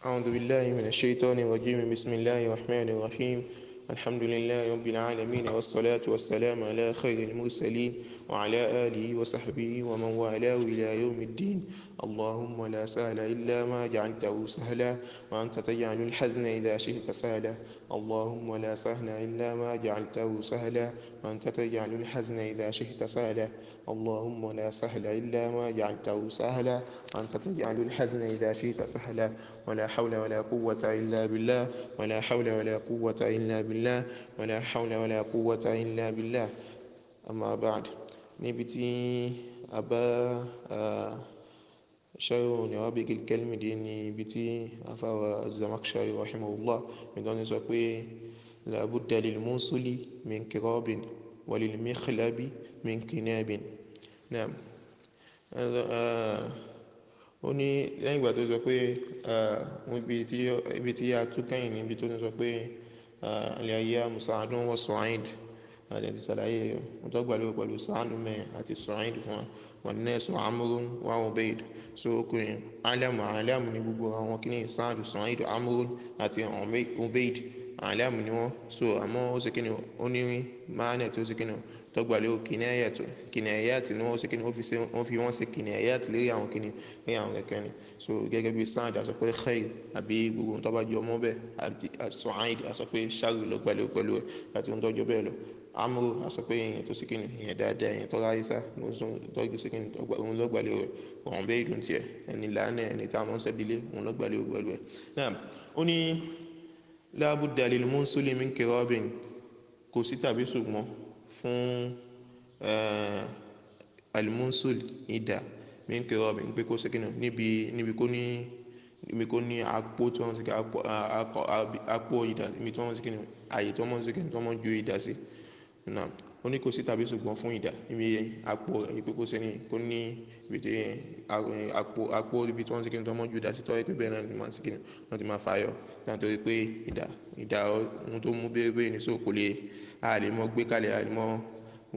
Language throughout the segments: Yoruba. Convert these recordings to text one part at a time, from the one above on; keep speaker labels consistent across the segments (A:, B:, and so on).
A: أعوذ بالله من الشيطان الرجيم بسم الله الرحمن الرحيم الحمد لله رب العالمين والصلاة والسلام على خير المرسلين وعلى آله وصحبه ومن والاه إلى يوم الدين اللهم لا سهل إلا ما جعلته سهلا وأنت تجعل الحزن إذا شئت سهلا اللهم لا سهل إلا ما جعلته سهلا وأنت تجعل الحزن إذا شئت سهلا اللهم لا سهل إلا ما جعلته سهلا وأنت تجعل الحزن إذا شئت سهلا ولا حول ولا قوة إلا بالله ولا حول ولا قوة إلا بالله ولا حول ولا قوة إلا بالله أما بعد نبتي أبا شيء نوابق الكلمة دي نبتي أفا الزمخشري رحمه الله من دون سقوي لابد للموصل من كراب وللمخلب من كناب نعم ó ní lẹ́yìn ìgbà tó sọ pé ibi tí a tú kẹ́yìn níbi tó sọ pé ilẹ̀ ayé musaadun wọ Su'aid àti sàlàyé ọ̀tọ́gbà lórí pẹ̀lú sáàdùn mẹ́ àti Su'aid fún wọn ní ẹ̀sùn amúrún wà Ubayd so okùnrin alamu ní gbogbo àwọn kìíní sáàdùn Su'aid amúrún àti Ubayd alamu ni wọn so àmọ́ ó sì kíni ó ní máànẹ̀ tó sì kíni tọ́gbà lórí kìnìyàtì ni wọ́n sì kíni wọ́n fi wọ́n ṣe kìnìyàtì lórí àwọn kíni lórí àwọn kẹ̀kẹ́ ni so gẹ́gẹ́ bí sáàdù àsọ pé khair àbí gbogbo tó bá jọ mọ́ bẹ́ẹ̀ àti Su'aid àsọ pé sharru ló gbà lórí pẹ̀lú ẹ̀ àti ohun tó jọ bẹ́ẹ̀ lọ amúrú àsọ pé èèyàn tó sì kíni èèyàn dáadáa èèyàn tó ráyé sá tọ́jú sí kíni òun ló gbà lórí ẹ̀ ọ̀hún bẹ́ẹ̀ dùn tiẹ̀ ẹni lánàá ẹni tá a mọ̀ ń sẹ́bílé òun ló gbà lórí pẹ̀lú ẹ̀ náà ó ní lábúdà lil munsuli min kirabin kò sí tàbí ṣùgbọ́n fún al-munsul ìdá min kirabin pé kó sẹ́kìnà níbi kó ní àpò tí wọ́n sẹ́kìnà àpò ìdá níbi tí wọ́n sẹ́kìnà àyè tí wọ́n sẹ́kìnà tí wọ́n ju ìdá sí náà ó ní kò sí tàbí ṣùgbọ́n fún ìdá níbi àpò ìpé kó sẹ́ni kó ní ibi tí àpò ibi tí wọ́n sẹ́kìnà tí wọ́n ju ìdá sí tọ́ ẹgbẹ́ bẹ́ẹ̀ náà ni wọ́n sẹ́kìnà wọ́n ti máa fàyọ nítorí pé ìdá ohun tó mú bẹ́ẹ̀ ní so kò lè àlè mọ́ gbé kalẹ̀ àlè mọ́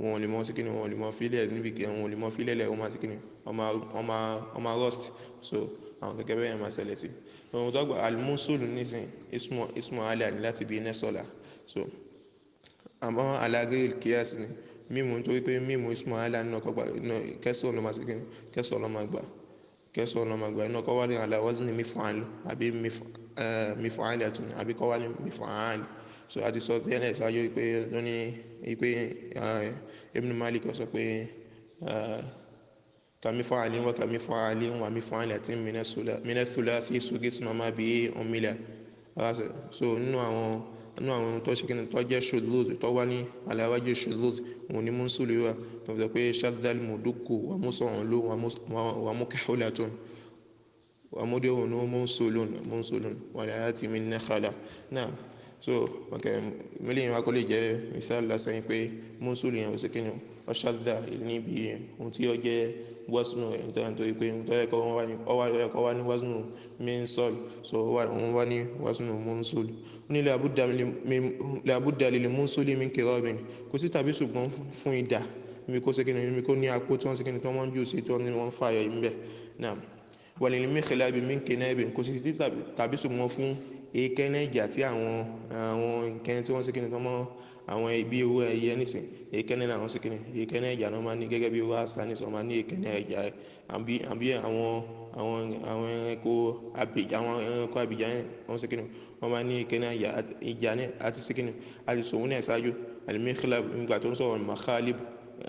A: wọn lè mọ́ sẹ́kìnà wọn lè mọ́ fílẹ̀ níbi kí wọn lè mọ́ fílẹ̀ lẹ̀ wọ́n máa sẹ́kìnà ọmọ rust so àwọn kẹ́kẹ́ bẹ́ẹ̀ máa ṣẹlẹ̀ sí ohun tó gbà al-munsulu nísìn ismu alẹ́ àní láti bí nẹ́sọ̀lá so àmọ́ alágé kíyàs ni mímu nítorí pé mímu ismu alẹ́ àní náà kẹsàn-án ló máa sẹ́kìnà kẹsàn-án ló máa gbà iná kọ́ wá ní ala wazni mif'al àbí mif'alatun àbí kọ́ wá ní mif'al so àti sọ tẹ́lẹ̀ ṣáájú pé lóní Ibn Malik sọ pé kamif'alin wa kamif'alin wa mif'alatin min ath-thulathi sugisna ma bihi umila so nínú àwọn tó ṣe kí ni tó jẹ́ shudud tó wá ní ala wajhi shudud òun ni munsulu wa tó fi sọ pé shaddal mudukku wa mus'ulu wa mukhalatun wa mudihun munsulun wa layati min nakhala náà so mílíọ̀nù wa kò lè jẹ́ misal lásán pé munsulu yẹn ò sí kí ni ó shadda níbi ohun tí ó jẹ́ wasnu nítorí pé nítorí kọ́ wá ní wasnu minsol so wọ́n wá ní wasnu munsul ní labudda lil munsuli min kirabin kò sí tàbí ṣùgbọ́n fún ìdá níbi kó sẹ́kìnì níbi kó ní apó tí wọ́n sẹ́kìnì tí wọ́n jù sí tí wọ́n fàyọ̀ ìbẹ̀ náà walil mikhlabi min kinabin kò sí tàbí ṣùgbọ́n fún èékánná ìjà tí àwọn nǹkan tí wọ́n sẹ́kìnì tó mọ́ àwọn ibi owó ẹ̀yẹ nísìn èékánná làwọn sẹ́kìnì èékánná ìjà náà máa ní gẹ́gẹ́ bí owó àṣà nísìn wọ́n máa ní èékánná ìjà àbí àwọn ẹranko àbìjà wọ́n sẹ́kìnì wọ́n máa ní èékánná ìjà àti sẹ́kìnì àti sòwò náà ṣáájú al-mikhlab nígbà tó ń sọ̀rọ̀ makhalib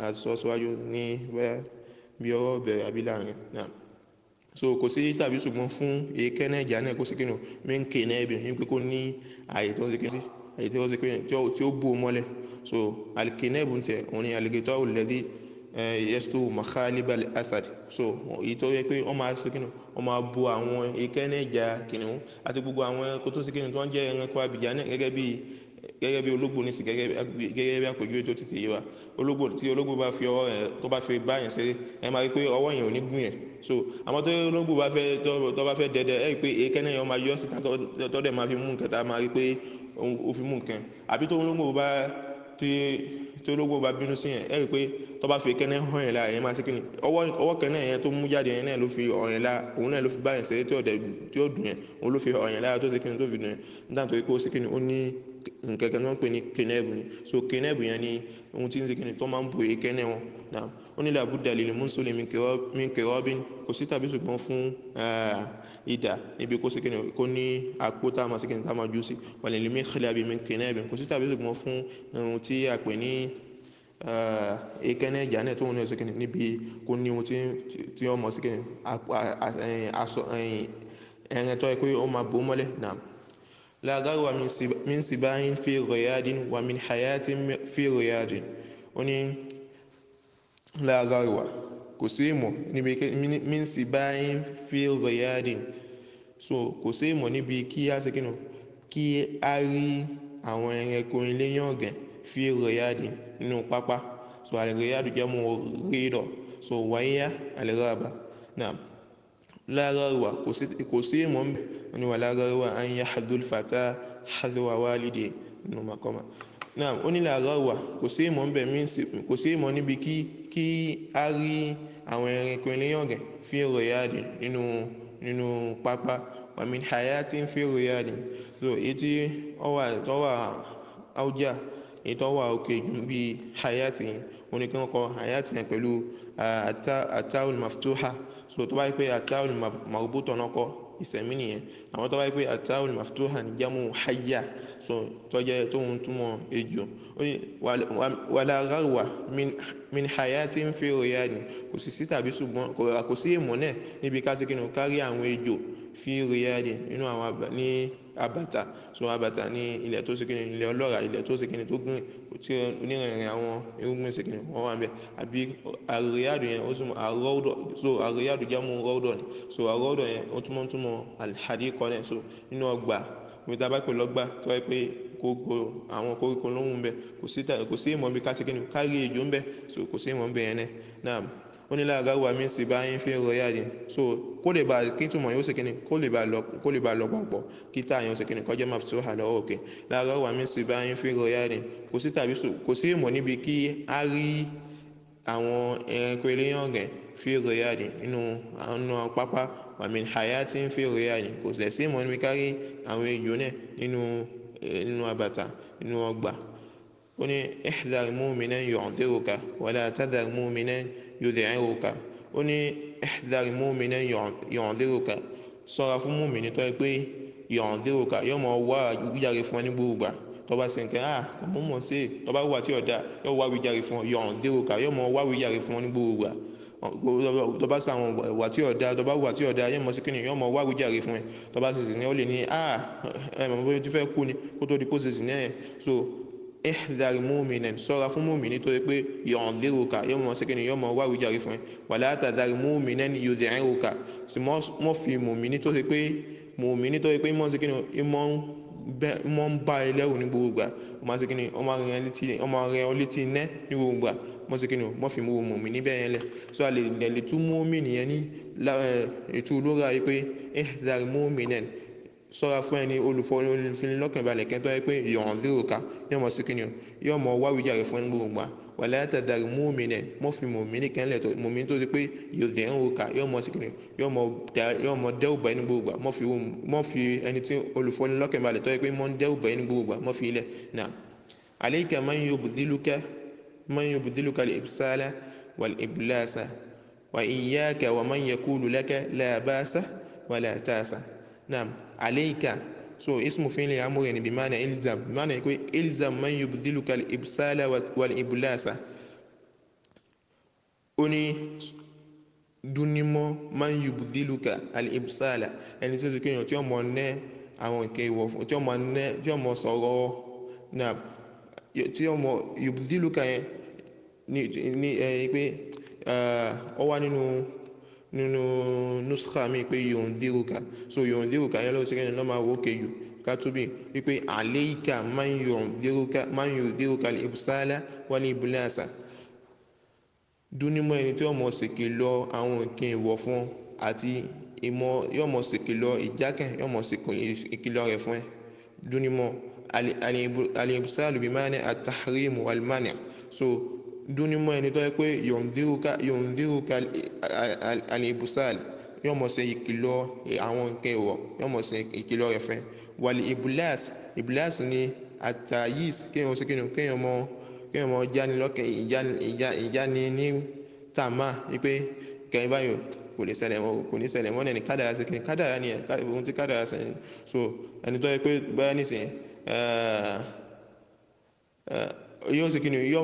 A: àti sọ síwájú ní bí ọwọ́ bẹ̀rẹ̀ àbí láàrin náà so kò sí tàbí ṣùgbọ́n fún èékánná ìjà náà kó sẹ́kìnì mẹ́ǹkì náà ẹ̀bẹ̀ ní pé kó ní àyè tó ń sẹ́kìnì sí àyè tí wọ́n ṣe pé tí ó bò mọ́lẹ̀ so al-kinab tẹ̀ òun ni al-ghita'u alladhi yastu makhalib al-asad so èyí tó yẹ pé wọ́n máa ṣe kíni wọ́n máa bo àwọn èékánná ìjà kìnìún àti gbogbo àwọn ẹranko tó ṣe kíni tó ń jẹ́ ẹranko abìjà náà gẹ́gẹ́ bí ológbò ní sí gẹ́gẹ́ bí àpèjúwe tó tètè yé wa tí ológbò bá fi ọwọ́ rẹ̀ tó bá fi bá yẹn ṣeré ẹ máa rí pé ọwọ́ yẹn ò ní gún yẹn so àmọ́ tó ológbò bá fẹ́ dẹdẹ ẹ rí pé èékánná yẹn máa yọ síta tó dẹ̀ máa fi mú nǹkan tá a máa rí pé ó fi mú nǹkan àbí tó ológbò bá bínú sí yẹn ẹ rí pé tó bá fi èékánná hàn yẹn la èyàn máa ṣe kíni ọwọ́ kan náà yẹn tó mú jáde yẹn náà ló fi hàn yẹn la òun náà ló fi bá yẹn ṣeré tí ó dùn yẹn òun ló fi hàn yẹn la tó ṣe kíni tó fi dùn yẹn nígbà tó yẹ kó ṣe kíni ó ní nǹkan kan tó ń pè ní kẹnẹ́ẹ̀bù ni so kẹnẹ́ẹ̀bù yẹn ni ohun tí ń ṣe kíni tó máa ń bo èékánná wọn náà ó ní làbúdà lil munsuli min qirabin kò sí tàbí ṣùgbọ́n fún ìdà níbi kó ṣe kíni kó ní àpò tá a máa ṣe kíni tá a máa jù sí wàlẹ̀ lè mikhlabi min kẹnẹ́ẹ̀bù kò sí tàbí ṣùgbọ́n fún ohun tí a pè ní èékánná ẹja náà tó ń ní ṣe kíni níbi kó ní ohun tí ó mọ̀ sí kíni ẹ̀rẹ̀ tó yẹ pé ó máa bò mọ́lẹ̀ náà. لا غرو من سباع في رياض ومن حياة في رياض ó ní لا غرو kò sí ìmọ̀ níbi min sibain fi riyadin so kò sí ìmọ̀ níbi kí a ṣe kíni kí a rí àwọn ẹranko ilé yàngàn fi riyadin nínú pápá so al-riyadu jamu rida so wáyé al-ghaba náà لا غرو kò sí ìmọ̀ ń bẹ̀ wọ́n ní ولا غرو أن يحذو الفتى حذو والده nínú makoma náà ó ní لا غرو kò sí ìmọ̀ ń bẹ̀ kò sí ìmọ̀ níbi kí a rí àwọn ẹranko ilé yàngàn fi riyadin nínú pápá wa min hayatin fi riyadin so èyí tí ó wà áwùjá èyí tó wà òkè jù bí hayati yẹn wọ́n ní kí wọ́n kọ hayati yẹn pẹ̀lú àtàwọn maftuha so tó bá yẹ pé àtàwọn marbuta náà kọ ìsẹ̀mí nìyẹn àwọn tó bá yẹ pé àtàwọn maftuha ní jamu hayya so tó jẹ́ tó ń túmọ̀ ejò ó ní wala gharwa min hayatin fi riyadin kò sì sí tàbí ṣùgbọ́n kò sí ìmọ̀ náà níbi ká sí kí ni kárí àwọn ejò fi riyadin nínú àwọn ní abata so abata ní ilẹ̀ tó ṣe kíni ilẹ̀ ọlọ́ràá ilẹ̀ tó ṣe kíni tó gbìn tí onírìnrìn àwọn irúgbìn ṣe kíni wọ́n wà ń bẹ̀ àbí àríyádù yẹn ó túmọ̀ àrọ́ọ̀dọ̀ so àríyádù jámù rọ́ọ̀dọ̀ ni so àrọ́ọ̀dọ̀ yẹn ó túmọ̀ alhadiqa náà so nínú ọgbà mi ta bá pè lọ́gbà tó wáyé pé àwọn koríko ló ń bẹ kò sí ìmọ̀ bí ká ṣe kíni kárí ejò ń bẹ so kò sí ìmọ̀ ń bẹ yẹn náà ó ní la gharwa min sibain fi riyadin so kó lè bá kí túmọ̀ yóò ṣe kíni kó lè bá lọ papọ̀ kí tá àyàn ṣe kíni kọjá maftuha lọ́wọ́ òkè la gharwa min sibain fi riyadin kò sí ìmọ̀ níbi kí a rí àwọn ẹranko ilé yàngàn fi riyadin nínú pápá wa min hayatin fi riyadin kò lè sí ìmọ̀ níbi kárí àwọn ejò náà nínú abàtà nínú ọgbà ó ní ihdhar mu'minan yu'dhiruka wala tadhar mu'minan yudhiruka ó ní ihdhar mu'minan yu'dhiruka ṣọ́ra fún mùmínì tó yẹ pé yu'dhiruka yóò mọ wá wíjàre fún ọ ní gbogbo tó bá ṣe nǹkan kò mọ̀ sí tó bá wà tí ọ̀dà yóò wá wíjàre fún ọ yu'dhiruka yóò mọ wá wíjàre fún ọ ní gbogbo tó bá sàwọn wà tí ọ̀dà tó bá wà tí ọ̀dà yóò mọ sí kíni yóò mọ wá wíjàre fún ẹ tó bá sì sì ní ó lè ní mọ̀ bóyá tí fẹ́ kú ni kó tó di kó sì sì ní ẹ̀ so ihdhar mu'minan ṣọ́ra fún mu'mini tó yẹ pé yu'dhiruka yóò mọ̀ sí kíni yóò mọ̀ wá wíjàre fún ẹ wala tadhar mu'minan yudhiruka sì mọ́ fi mu'mini tó yẹ pé mọ́ sí kíni mọ́ ń bá ẹ lẹ́rù ní gbogbo gbà ọmọ sí kíni ọmọ rẹ̀ ọ létí iná ní gbogbo gbà mọ́ sí kíni mọ́ fi mú mu'mini bẹ́ẹ̀ yẹn lẹ̀ so a lè tún mu'mini yẹn ní ètò olóra yìí pé ihdhar mu'minan ṣọ́ra fún ẹni olùfinilọ́kànbalẹ̀ kẹ́ńtọ́ yẹ pé yu'dhiruka yóò mọ̀ sí kíni yóò mọ̀ wá wíjàre fún ẹni gbogbo gbà wala tadhar mu'minan mọ́ fi mu'mini kẹ́ńlẹ̀ tó mu'mini tó ti pé yudhiruka yóò mọ̀ sí kíni yóò mọ̀ dẹ́rùbà ẹni gbogbo gbà mọ́ fi ẹni tí olùfinilọ́kànbalẹ̀ tó yẹ pé mọ́ ń dẹ́rùbà ẹni gbogbo gbà mọ́ fi ilẹ̀ náà alayka man yubdhiluka al-ibsala wal-iblasa wa iyyaka wa man yaqulu laka la ba'sa wala ta'sa naam alayka so ismu fi'li amri ni bimana ilzam bimana iko ilzam man yubdhiluka al-ibsala wal iblasa oni dunimo man yubdhiluka al-ibsala ẹni tó kéèyàn tí ó mọ̀ ne àwọn ke wo tí ó mọ̀ sọ̀rọ̀ na tí ó mọ̀ yubdhiluka ni pé ó wà nínú nuskha mi pé yu'dhiruka so yu'dhiruka yẹn ló ṣe kẹ́ni lọ́mọ àwọn òkè yù ká tóbi wípé alayka man yu'dhiruka al-ibsala wal-iblasa dúnímọ̀ ẹni tí ó mọ̀ ṣèké lọ àwọn nǹkan ìwọ̀ fún àti ìmọ̀ yóò mọ̀ ṣèké lọ ìjákẹ́ yóò mọ̀ ṣèké ìkìlọ̀ rẹ̀ fún ẹ dúnímọ̀ al-ibsalu bima'na at-tahrim wal-man' so dúnímọ̀ ẹni tó yẹ pé yòǹdíruka alibusal yóò mọ̀ ṣe ìkìlọ̀ àwọn nǹkan ìwọ̀ yóò mọ̀ ṣe ìkìlọ̀ rẹ̀ fẹ́ wàlì ibùlás ní àtàyís kéèyàn mọ̀ jáni lọ́kàn ìjáni ní tàmá wípé kẹrin báyìí kò ní ṣẹlẹ̀ mọ́ ní kádàrá sí kíni kádàrá ni ohun tí kádàrá sẹ́yìn so ẹni tó yẹ pé báyà nísìnyí yóò ṣe kíni yóò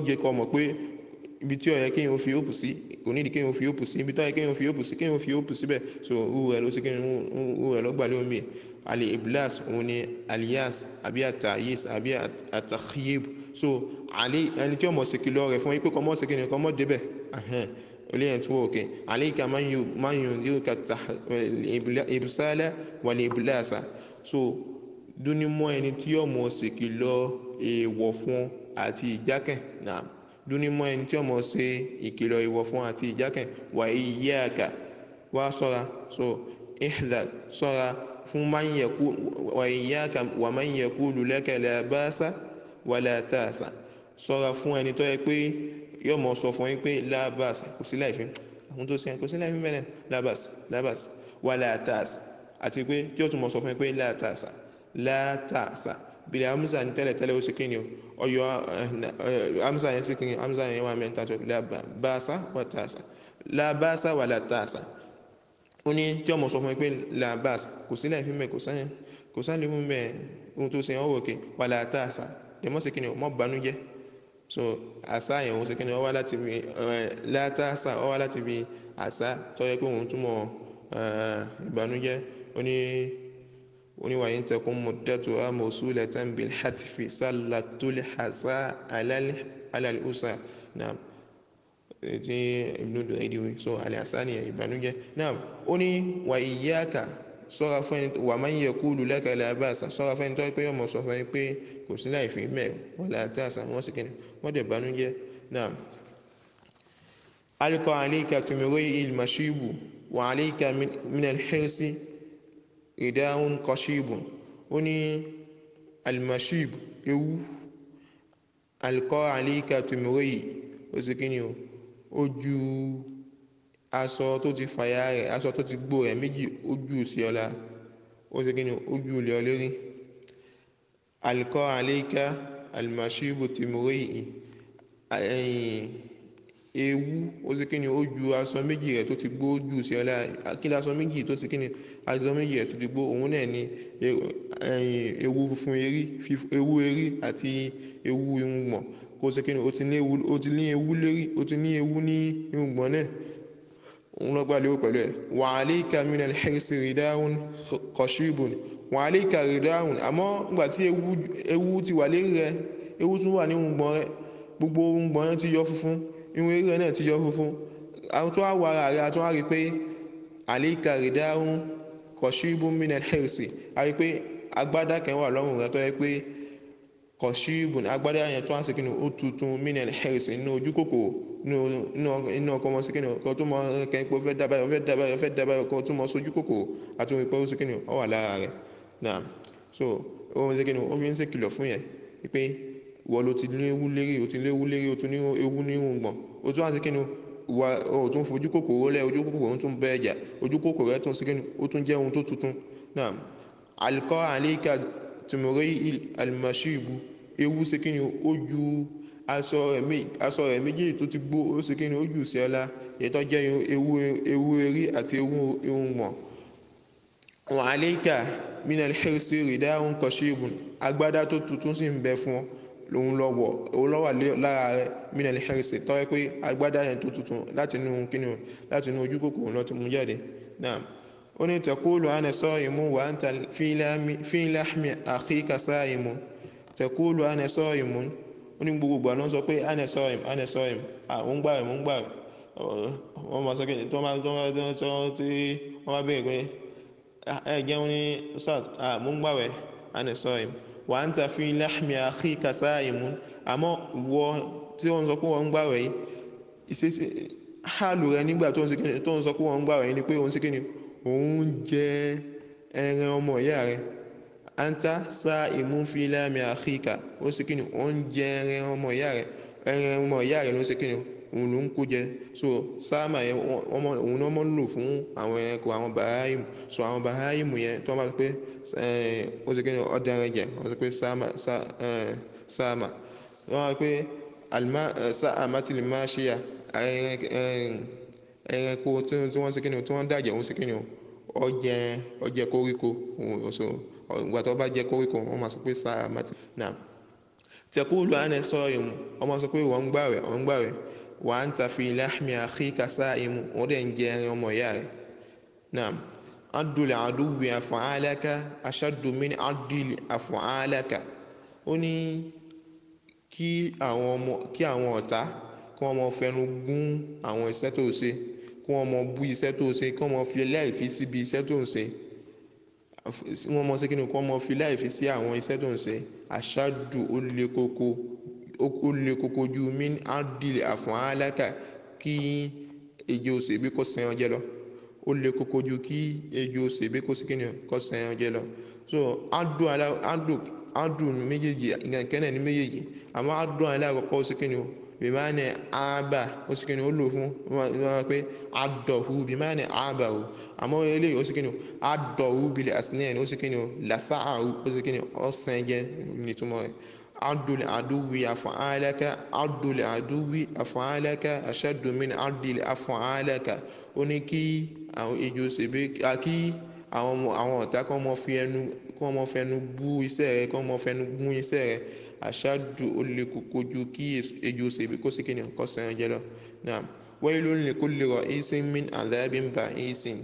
A: jẹ́ kó mọ̀ pé ibi tí ó yẹ kéèyàn fi òpù sí kò nídìí kéèyàn fi òpù sí ibi tó yẹ kéèyàn fi òpù sí kéèyàn fi òpù síbẹ̀ so owó rẹ̀ ló ṣe kíni owó rẹ̀ lọ́gbà lé omi àlè iblas òun ni aliyas àbí àtàyès àbí àtàkìyèb so àlè ẹni tí ó mọ̀ sí kìlọ̀ rẹ̀ fún yín pé kọ́ mọ̀ sí kíni kọ́ mọ̀ débẹ̀ olóyìn tó wọ̀ kẹ́ àlèkà máa ń yùn díò kàtà ibùsálẹ̀ wà ní ibùlásà so dúnímọ̀ ẹni tí ó mọ̀ sí kìlọ̀ èèwọ̀ fún àti ìjákẹ̀ náà dúnímọ̀ ẹni tí ó mọ̀ sí ìkìlọ̀ èèwọ̀ fún àti ìjákẹ̀ wà iyyaka wá sọ́ra so ihdhar sọ́ra fún wà iyyaka wà man yaqulu laka la ba'sa wala ta'sa sọ́ra fún ẹni tó yẹ pé yóò mọ̀ sọ fún yín pé la ba'sa kò sí láìfín àwọn tó sẹ́yìn kò sí láìfín mẹ́rin la ba'sa wala ta'sa àti pé tí ó tún mọ̀ sọ fún yín pé la ta'sa bíi amúsà ní tẹ́lẹ̀ ó ṣe kí ni ọyọ amúsà yẹn sí kí ni amúsà yẹn wà mẹ́ta tó la ba'sa wa ta'sa la ba'sa wala ta'sa ó ní tí ó mọ̀ sọ fún yín pé la ba'sa kò sí láìfín mẹ́ kò sáyẹn mú mẹ́ ohun tó sẹ́yìn ọwọ́ òkè wala ta'sa lèmọ́ sí kí ni mọ́ banújẹ́ so àṣà yẹn òun ṣe kí ni ó wá láti bí látàṣà ó wá láti bí àṣà tó yẹ pé òun túmọ̀ ìbànújẹ́ oníwàyí ń tẹkùn mọ̀dẹ́tò amọ̀sùlẹ̀tàn bil hatfi sálàtúlì àṣà alàlùsà náà tí Ibn Duraidi so àlẹ́ àṣà ni ìbànújẹ́ náà ó ní wà iyyaka sọ́ra fún ẹni wà man yaqulu laka la ba'sa sọ́ra fún ẹni tó yẹ pé ọmọ sọ fún ẹni pé kò sí láì fi mẹ́rin wọ́n là tá àṣà wọ́n sì kí ni wọ́n dẹ̀ banújẹ́ náà. alqa alayka tumuri ilmashibu wa alayka min alhirsi rida'un qashibun ó ní almashibu ewu alqa alayka tumuri ó sì kí ni ó ju aṣọ tó ti fàyà rẹ̀ aṣọ tó ti gbó rẹ̀ méjì ojú sí ọlá ó sì kí ni ojú ilé ọlẹ́rí alqa alayka almashibu timuri'i ewu ó sì kí ni ó ju aṣọ méjì rẹ̀ tó ti gbó ojú sí ọlá kí ni aṣọ méjì tó ti kí ni aṣọ méjì rẹ̀ tó ti gbó òun náà ni ewu funfun ewu erí àti ewu irùngbọ̀n kó sì kí ni ó ti ní ewu lérí ó ti ní ewu ní irùngbọ̀n náà òun lọ́gbà lérò pẹ̀lú ẹ̀ wa alayka min al-hirsi rida'un qashibun wa alayka rida'un àmọ́ nígbà tí ewu ti wà lérí rẹ ewu tún wà ní irùngbọ̀n rẹ gbogbo irùngbọ̀n rẹ ti yọ funfun irun eré rẹ náà ti yọ funfun àwọn tó wà wà ara rẹ àti wọn á rí i pé alayka rida'un qashibun min al-hirsi a rí i pé agbádá kan wà lọ́rùn rẹ tó yẹ pé qashibun agbádá yẹn tó wà sí kí ni ó tuntun min al-hirsi nínú ojú kòkòrò inú ọkọ mọ síkìnì ọkọ tó mọ kẹ́yìn pé ó fẹ́ dábàá ọkọ tó mọ sójú kòkòrò àti ohun ìpẹ́ ó síkìnì ọ wà lára rẹ̀ náà so ohun síkìnì ó fi ń ṣe kìlọ̀ fún yẹn pé wọ́n ló ti ní ewu lérí ó ti ní ewu lérí ó tún ní ewu ní irùngbọ̀n ó tún wá síkìnì wà ó tún fojú kòkòrò lẹ̀ ojú kòkòrò ó tún bẹ́ ẹ̀jà ojú kòkòrò rẹ̀ tún síkìnì ó tún jẹ́ ohun tó tuntun náà alqa alayka tumuri almashibu ewu síkìnì ó ju aṣọ rẹ̀ méjì tó ti gbó ó sì kí ni ó jù sí ọlá ètò jẹ́ ewu erí àti ewu irùngbọ̀n wa alayka min al-hirsi rida'un qashibun agbádá tó tuntun sì ń bẹ fún òun lọ́wọ́ lára rẹ̀ min al-hirsi tọ́wẹ́ pé agbádá yẹn tó tuntun láti inú ojú kòkòrò náà ti mú jáde náà ó ní taqulu ana sa'imun wa anta fi lahmi akhika sa'imun taqulu ana sa'imun ó ní gbogbo ìgbà náà sọ pé ana sọ́ọ̀ìm àwọn gbà rẹ̀ wọ́n máa sọ kí tí wọ́n bá bẹ̀rẹ̀ pé ẹ jẹun ní sọ́ọ̀t mú gbà rẹ̀ ana sọ́ọ̀ìm wa anta fi lahmi akhika sa'imun àmọ́ ìwọ tí wọ́n sọ pé wọ́n gbà rẹ̀ yìí ìṣesí hálù rẹ̀ nígbà tó ń sọ pé wọ́n gbà rẹ̀ yìí ni pé òun sì kí ni òun jẹ ẹran ọmọ ìyá rẹ̀ anta sa'imun fi lami akhika ó sì kí ni ó ń jẹ ẹran ọmọ ìyá rẹ̀ ló sì kí ni òun ló ń kó jẹ. So sáàmà yẹn òun náà mọ́ ń lò fún àwọn ẹranko àwọn bàháìmù. So àwọn bàháìmù yẹn tó bá sọ pé ó sì kí ni ọdẹ ẹran jẹ wọ́n sọ pé sáàmà wọ́n sọ pé sáàmátìlì máa ṣe à ẹranko tí wọ́n sì kí ni tí wọ́n dàjẹ́ òun sì kí ni ọjẹ koríko so ìgbà tó bá jẹ koríko wọ́n máa sọ pé sáàmátìlì náà. tẹ̀kúlù àná sọ ìmù wọ́n máa sọ pé wọ́n ń gbààwẹ̀ wa anta fi lahmi akhika sa'imu wọ́n dẹ̀ ń jẹ ẹran ọmọ ìyá rẹ̀. náà adul aduwi af'alaka ashaddu min adil af'alaka ó ní kí àwọn ọ̀tá kí wọ́n mọ fẹnu gún àwọn iṣẹ́ tó ṣe kí wọ́n mọ bú iṣẹ́ tó ṣe kí wọ́n mọ fi láìfí síbi iṣẹ́ tó ń ṣe wọ́n mọ sí kí ni kí wọ́n mọ fi láìfí sí àwọn iṣẹ́ tó ń ṣe ashaddu ó le koko ju min adil af'alaka kí ejò òṣèbí kó sẹ́yìn ọjẹ́ lọ ó le koko ju kí ejò òṣèbí kó sí kí ni kó sẹ́yìn ọjẹ́ lọ. So adu méjèèjì ìgbàkẹ́nẹ̀ ní méjèèjì àmọ́ adu aláàkọ́kọ́ ó sì kí ni o bìmáàní ààbà ó sì kí ni ó lò fún wọ́n pé adọ̀hu bìmáàní ààbà o àmọ́ eléyìí ó sì kí ni o adọ̀hu bìlẹ̀ àsìnìyàn ó sì kí ni o làṣáàhù ó sì kí ni ọ̀sán jẹ́ nítumọ̀ rẹ̀. adul aduwi af'alaka ashaddu min adil af'alaka ó ní kí àwọn ejò ṣèbé kí àwọn ọ̀tá kan mọ fẹnu bú iṣẹ́ rẹ̀ kan mọ fẹnu gún iṣẹ́ rẹ̀ ashaddu ó lè kókó ju kí ejò ṣèbé kó sì kí ni kó sẹ́yìn jẹ́ lọ. náà waylun likulli ra'isin min adhabin ba'isin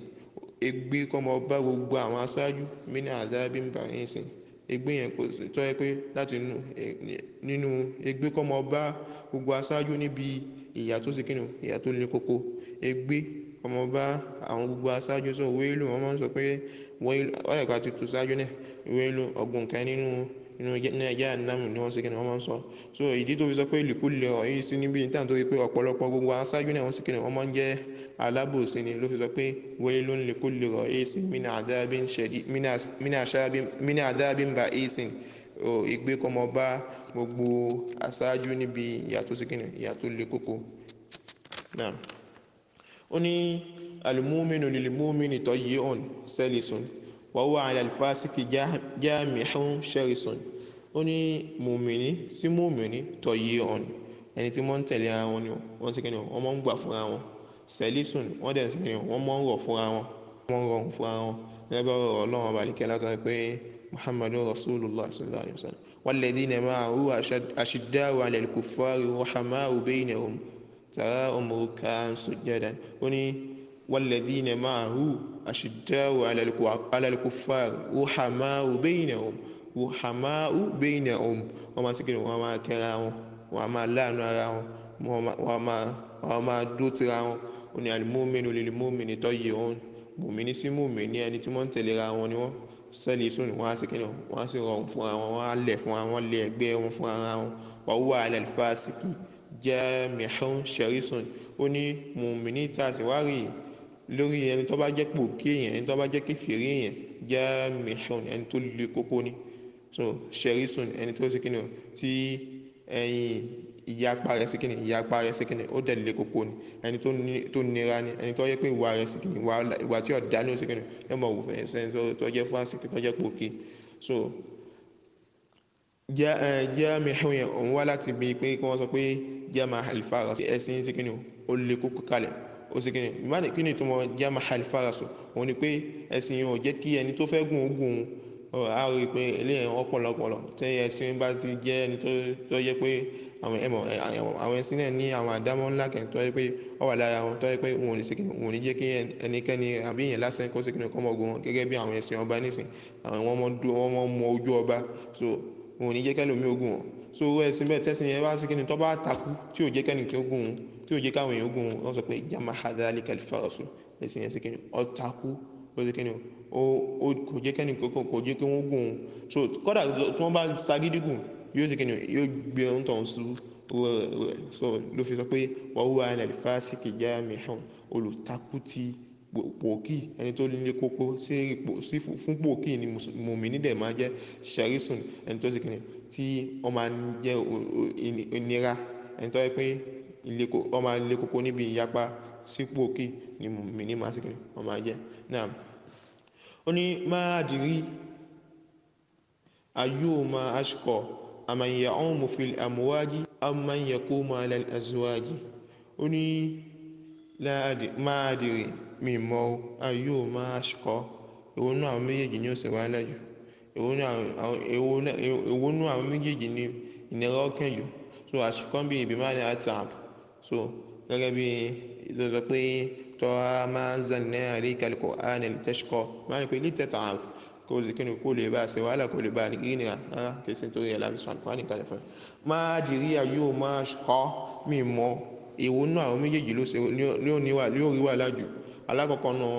A: ègbé kọ́ mọ bá gbogbo àwọn aṣáájú min adhabin ba'isin ègbé yẹn kò tọ́ ẹ pé láti nínú ègbé kọ́ mọ bá gbogbo aṣáájú níbi ìyà tó sì kí ni ìyà tó le koko ègbé ọmọ bá àwọn gbogbo aṣáájú sọ wéèlú wọn máa ń sọ pé ọ̀rẹ́ ká ti tu ṣáájú náà wéèlú ọgbọ̀n kan nínú nàìjíríà nàmù ni wọ́n sì kí ni wọ́n máa ń sọ. So ìdí tó fi sọ pé likulli ra'isin níbi níta nítorí pé ọ̀pọ̀lọpọ̀ gbogbo aṣáájú náà wọ́n sì kí ni wọ́n máa ń jẹ́ alábòsí ni ló fi sọ pé waylun likulli ra'isin min adhabin ba'isin ìgbé kọ́ mọ bá gbogbo aṣáájú níbi ìyà tó sì kí ni ìyà tó le koko. náà ó ní al-mu'minu lil-mu'mini tayyibun salisun wa huwa 'ala al-fasiki jamihun sharisun ó ní mùmìnì sí mùmìnì tayyibun ẹni tí wọ́n ń tẹ̀lé ara wọn ni wọ́n sì kí ni wọ́n mọ́ ń gbà fúnra wọn salisun wọ́n dẹ̀ sí kí ni wọ́n mọ́ ń rọ̀ fúnra wọn wọ́n rọrùn fúnra wọn gẹ́gẹ́ bí ọlọ́run balikẹ́ látọ̀ pé muhammadun rasulullah sallallahu alayhi wa sallam walladhina ma'ahu ashidda'u 'ala al-kuffari ruhama'u baynahum تراهم ركعا سجدا وني والذين معه أشداء على الكفار رحماء بينهم وما سكنوا وما كراهم وما لعنوا وما دوتراهم وني المؤمن للمؤمن طيعون مؤمن سي مؤمن يعني تمون تلراهم ni wọ́n salisun wọ́n sì kini wọ́n sì rọrùn fún àwọn wọ́n lẹ̀ fún àwọn lẹ̀ ẹgbẹ́ wọn fún ara wọn wa huwa 'ala al-fasiki jamihun sharisun ó ní mùmíní tá a sì wá rí lórí ẹni tó bá jẹ́ pòkí èèyàn ẹni tó bá jẹ́ kèfèrí èèyàn jamihun ẹni tó le koko ni so sharisun ẹni tó sì kí ni o tí ẹ̀yìn ìyapa rẹ̀ sí kí ni ó dẹ̀ le koko ni ẹni tó nira ni ẹni tó yẹ pé ìwà rẹ̀ sí kí ni ìwà tí ọ̀dá ní ó sì kí ni ẹ mọ̀ wò fẹ́ ẹni tó jẹ́ fásitì tó jẹ́ pòkí. So jamihun yẹn òun wá láti bí pé kí wọ́n sọ pé jama alfaras ẹ̀sìn sí kí ni ó lè kókó kalẹ̀ ó sì kí ni ìmáàní kí ni ìtumọ̀ jama alfaras òun ni pé ẹ̀sìn yẹn ò jẹ́ kí ẹni tó fẹ́ gùn ogun á rí i pé eléyìí ọ̀pọ̀lọpọ̀ tẹ́ ẹ̀sìn bá ti jẹ́ ẹni tó yẹ pé àwọn ẹ̀sìn náà ní àwọn àdámọ́ ńlá kan tó yẹ pé ó wà lára wọn tó yẹ pé wọn ò ní sí kí ni wọn ò ní jẹ́ kí ẹnikẹ́ni àbí èèyàn lásán kó sí kí ni kọ́ mọ́ ogun wọn gẹ́gẹ́ bí àwọn ẹ̀sìn ọba nísìn àwọn wọn mọ ojú ọba so wọn ò ní jẹ́ kẹ́lòmí ogun wọn so ẹ̀sìn bẹ́ẹ̀ tẹ́sìn yẹn bá sí kí ni tó bá takú tí ò jẹ́ kẹ́nìkẹ́ ogun wọn tí ò jẹ́ káwọn èèyàn ogun wọn wọ́n sọ pé jama hadali kalifarasu ẹ̀sìn yẹn sí kí ni ó takú ó sí kí ni ó kò jẹ́ kẹ́nìkẹ́ kò jẹ́ kí wọ́n ogun wọn so kódà tí wọ́n bá sagídígùn yóò sí kí ni yóò gbé ohun tó ń sú so ló fi sọ pé wa huwa ala al-fasiki jamihun olùtakú ti pòkì ẹni tó lé kókó sí fún pòkì ni mùmínì dẹ̀ máa jẹ́ ṣẹ̀rísùn ẹni tó ṣe kìnnì tí wọ́n máa ń jẹ́ ìnira ẹni tó yẹ pé wọ́n máa lé kókó níbi ìyapa sí pòkì ni mùmínì máa ṣe kìnnì wọ́n máa jẹ́ náà. ó ní máa dìrí ayyuma ashqa aman ya'umu fil amwaji amman yaqumu ala al-azwaji. ó ní máa dìrí mi mọ́ ayyuma ashqa èwo nínú àwọn méjèèjì ni ó ṣe wá lájú èwo nínú àwọn méjèèjì ni ìnira ọkàn jù. so àṣìkọ́ bí ibi máa ní atab so gẹ́gẹ́ bí ìdọ́sọ pé tọ́ a máa ń zan náà rí kálíkọ̀ á ní litashqa máa ní pé litata'ab kó o sì kí ni kó lè bá ṣe wàhálà kó lè bá ní kí nìyà rárá kì í ṣe nítorí ẹ̀ láti sọ àlùkò ní kalẹ̀ fún ẹ. máa dìrí ayyuma ashqa mi mọ́ èwo nínú àwọn méjèèjì ló rí wà lájú. alákọ̀ọ́kọ́ náà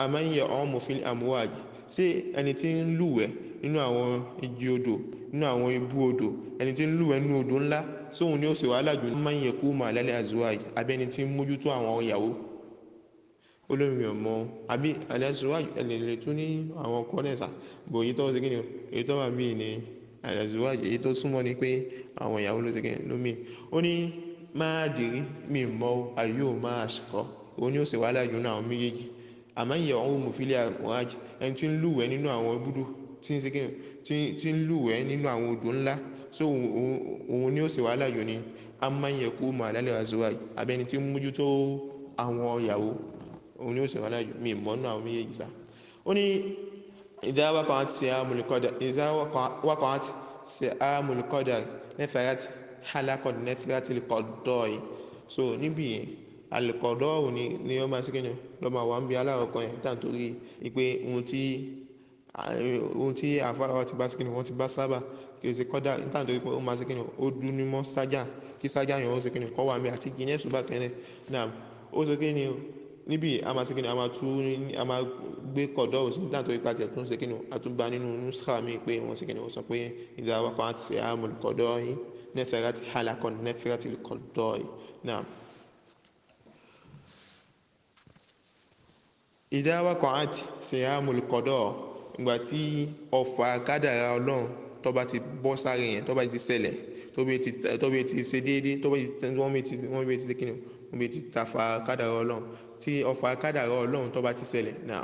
A: aman ya'umu fil amwaj ṣé ẹni tí ń lúwẹ̀ nínú àwọn igi odò nínú àwọn ibú odò ẹni tí ń lúwẹ̀ nínú odò ńlá sóhun ni ó ṣe wàhálà jù man yaqumu ala al-azwaj àbí ẹni tí ń mójútó àwọn ìyàwó olómi ọmọ àbí al-azwaj ẹlẹ́lẹ́ tún ní ọkọ ọkọ nẹ́sà bò èyí tó ṣe kí ni èyí tó wà bí ní al-azwaj èyí tó súnmọ́ ni pé àwọn ìyàwó ló ṣe kí ni lómi. ó ní máa dìrí mi mọ́ ayyuma ashqa òun ni ó ṣe wàhálà jù nínú àwọn méjèèjì àmọ́ ìyàwó mufili amwaj ẹni tí ń lúwẹ̀ nínú àwọn ibùdó tí ń ṣe kí ni tí ń lúwẹ̀ nínú àwọn odò ńlá so òun ni ó ṣe wàhálà jù ní amman yaqumu ala al-azwaj àbí ẹni tí ń mójútó àwọn ìyàwó òun ni ó ṣe wàhálà jù mi mọ́ nínú àwọn méjèèjì sá. ó ní idha waqa'at si'amul qadar natharat halaqat nathratil qada'i. so níbi yẹn alìkọ̀dọ́ ni wọ́n máa ṣíkẹ́ ní lọ́mọ àwọn àmì aláwọ̀kọ́ yẹn tàn torí pé ohun tí àfáà ti bá ṣíkẹ́ ní wọ́n ti bá sábà kìí ṣe kọ́dà tàn torí pé ó máa ṣíkẹ́ ní ó dún ní mọ́ sájà kí sájà yẹn ó ṣíkẹ́ ní kọ́ wà mí àti kí ní ẹ̀sùn bá kẹ́rẹ́ náà ó ṣíkẹ́ ní níbi a máa ṣíkẹ́ ní a máa gbé kọ̀dọ́ òsì tàn torí pé àti ẹ̀tún ṣíkẹ́ ní àtúgbà nínú nùsà mi pé wọ́n ṣíkẹ́ ní ó sọ pé idha waqa'at si'amul qada'i natharat halaqat nathratil qada'i náà. idha waqa'at si'amul qada' ìgbà tí ọfà kádàrá ọlọ́run tó bá ti bọ́ sáré yẹn tó bá ti ṣẹlẹ̀ tó bí ti ṣe déédéé wọ́n bí ti tàfà kádàrá ọlọ́run tí ọfà kádàrá ọlọ́run tó bá ti ṣẹlẹ̀ náà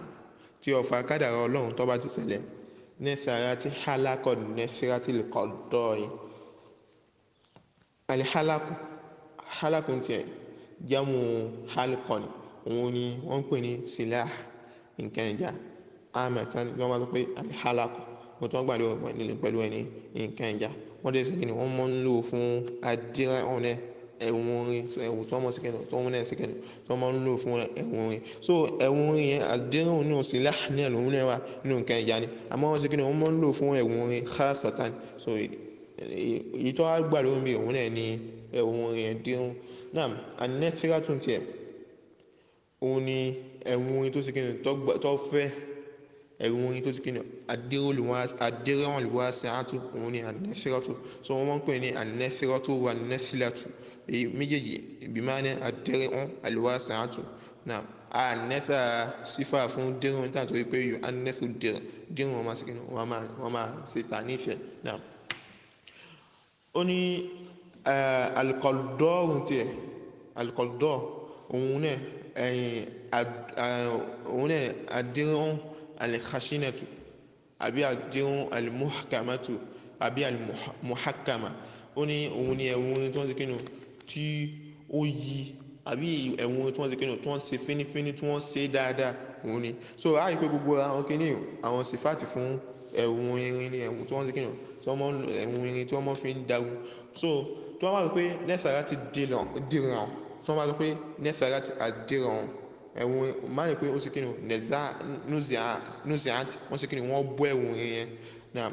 A: tí ọfà kádàrá ọlọ́run tó bá ti ṣẹlẹ̀ natharat halaqat nathratil qada'i. al-halaqu tiẹ̀ jamu halqan òun ni wọ́n ń pè ní silah nǹkan ìjà àmẹ́ta ni wọ́n máa sọ pé al-halaqu wọ́n tó ń gbàdúrà pẹ̀lú ẹni nǹkan ìjà wọ́n dẹ̀ sí kí ni wọ́n mọ́ ń lò fún adìrẹ ọ̀nẹ́ ẹ̀wọ̀n orin ẹ̀wọ̀n tó mọ̀ sí kí ni tó mọ̀ náà sí kí ni tó mọ̀ ń lò fún ẹ̀wọ̀n orin so ẹ̀wọ̀n orin yẹn adìrẹ òun náà silah ní ẹ̀lòmún náà wà nínú nǹkan ìjà ni àmọ́ wọ́n sí kí ni wọ́n mọ́ ń lò fún ẹ̀wọ̀n orin khasatan so èyí tó wá gbàdúrà bí òun náà ni ẹ̀wọ̀n orin yẹn dírun náà an-nathiratu tiẹ̀ òun ni ẹ̀wọ̀n orin tó sì kí ni tó fẹ́ ẹ̀wọ̀n orin tó sì kí ni adéròhàn lè wá sí àtú òun ni an-nathiratu so wọ́n máa ń pè ní an-nathiratu wa an-nathilatu èyí méjèèjì ìbí máa ní adéròhàn àlùwá sí àtú náà an-natha sífà fún déròhàn tàn torí pé yóò an-nathu déròhàn wọn máa sì kí ni wọ́n máa ṣe tà nífẹ̀ẹ́ náà. ó ní al-qadar tiẹ̀ al-qadar òun náà àdéhùn al-khashinatu àbí àdéhùn al-muhkamatu àbí al-muhakkama. ó ní òun ni ẹ̀wọ̀n tí wọ́n ti kínú tí ó yí àbí ẹ̀wọ̀n tí wọ́n ti kínú tí wọ́n ṣe fínífíní tí wọ́n ṣe dáadáa òun ni. so a rí pé gbogbo àwọn kìíní àwọn sífàtì fún ẹ̀wọ̀n irin ni ẹ̀wọ̀n tí wọ́n ti kínú tí wọ́n mọ́ ẹ̀wọ̀n irin tí wọ́n mọ́ fi ń dagun. so tí wọ́n bá rò pé nẹ́sàrà ti dìràn tí wọ́n bá rò pé nẹ́sàrà ti àdìràn ẹ̀wọ̀n máa ní pé ó sì kí ni nuzi'at wọ́n sì kí ni wọ́n bọ́ ẹ̀wọ̀n yẹn náà.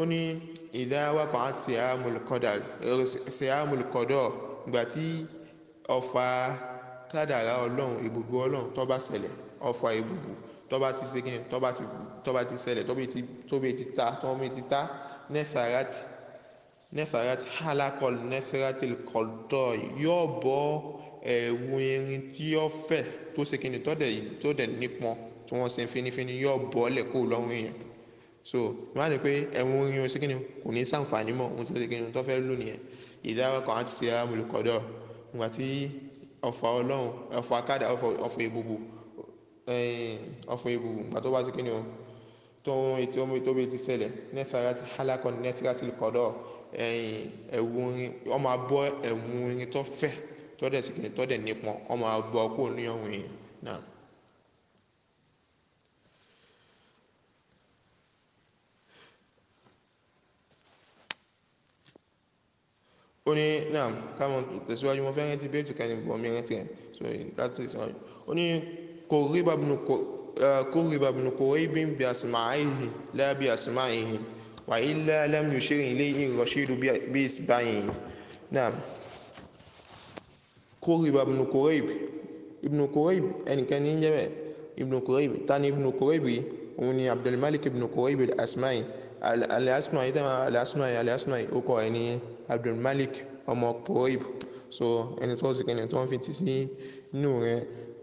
A: ó ní idha waqa'at si'amul qada' ìgbà tí ọfà kádàrá ọlọ́run ìbùbù ọlọ́run tó bá ṣẹlẹ̀ ọfà ìbùbù tó bá ti ṣe kí ni tó bá ti ṣẹlẹ̀ tó bí ti ta natharat halaqat nathratil qada'i yóò bọ́ ẹ̀wù irin tí ó fẹ̀ tó ṣe kíni tó dẹ̀ nípọn tí wọ́n ṣe finifini yóò bọ́lẹ̀ kó lọ́rùn èèyàn so wọ́n á ní pé ẹ̀wù irin ṣe kíni kò ní sàǹfààní mọ́ ohun tó ṣe kíni tó fẹ́ lò nìyẹn ìdáwọ́ kan àti ṣe àmúlùkọ́dọ̀ nígbà tí ọfà ọlọ́run ọfà akádà ọfà ìbùbù nígbà tó bá ṣe kíni o tó etí ọmọ tó bí ti ṣẹlẹ̀ nẹ́fẹ̀rẹ́ ti hálákọ̀ nẹ́fẹ̀rẹ́ ti kọ́dọ̀ ẹ̀wù irin ọmọ abọ́ ẹ̀wù irin tó fẹ̀ tó dẹ̀ ṣe kíni tó dẹ̀ nípọn ọmọ abọ́ kó ní ọ̀hún yẹn náà. ó ní náà káwọn tẹ̀síwájú mo fẹ́ rántí bí ètò kan ní bọ̀ mí rántí rẹ̀ so láti tẹ̀síwájú ó ní kò rí babinu kò rí bí bí asma'ihi la bí asma'ihi wa illa lam yushir ilayhi rashidu bí isba'ihi náà kò rí babinu kò rí ibnu Kurayb ẹnìkan ní jẹ́ bẹ́ẹ̀ ibnu Kurayb tani ibnu Kurayb yìí òun ni Abdulmalik ibnu Kurayb al-Asma'i al-Asma'i al-Asma'i ó kọ́ ẹ̀ ní Abdulmalik ọmọ Kurayb so ẹni tó ṣe kíni tó ń fi tì sí inú rẹ̀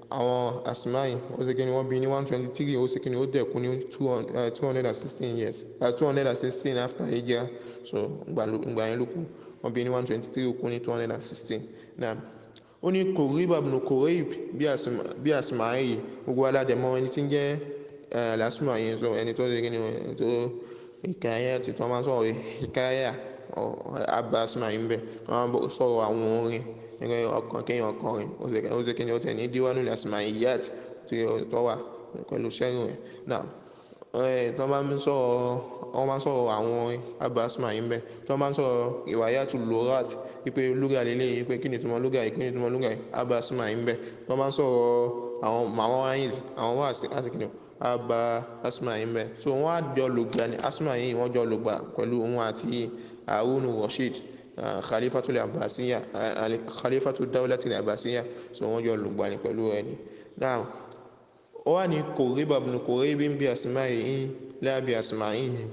A: àwọn Asma'i ó ṣe kíni wọ́n bí ní 123 ó ṣe kíni ó dẹ̀kú ní 216 years 216 after Hijra so ìgbà yẹn ló kú wọ́n bí ní 123 ó kú ní 216 náà ó ní Kurayb ibn Kurayb bí Asma'i yìí gbogbo aládẹ̀mọ́ ẹni tí ń jẹ́ Al-Asma'i yìí so ẹni tó ṣe kíni ẹni tó ìkàyà tí wọ́n máa ń sọ̀rọ̀ ìkàyà abba Asma'i ń bẹ̀ wọ́n máa ń sọ̀rọ̀ àwọn orin ọkàn kéèyàn ọkọrin ó ṣe kíni ó tẹ̀ ní Diwanul Asma'iyyat tí ó wà pẹ̀lú sẹ́rù rẹ̀ náà tí wọ́n máa ń sọ̀rọ̀ àwọn orin abba Asma'i ń bẹ̀ tí wọ́n máa ń sọ̀rọ̀ riwayatul lughat ipe lugha lélẹ́yìn ipe kí ni ìtumọ̀ lugha yìí kí ni ìtumọ̀ lugha yìí abba Asma'i ń bẹ̀ tí wọ́n máa ń sọ̀rọ̀ àwọn ayé àwọn wáàsí láti kíni abba Asma'i ń bẹ̀ so wọ́n á jọ lògbà ní Asma'i yìí wọ́n jọ lògbà pẹ̀lú òun àti Harun Rashid khalifatul abbasiyya khalifatul dawlatil abbasiyya so wọ́n jọ lògbà ní pẹ̀lú ẹni náà ó wà ní Kurayb ibn Kurayb bí Asma'ihi la bí Asma'ihi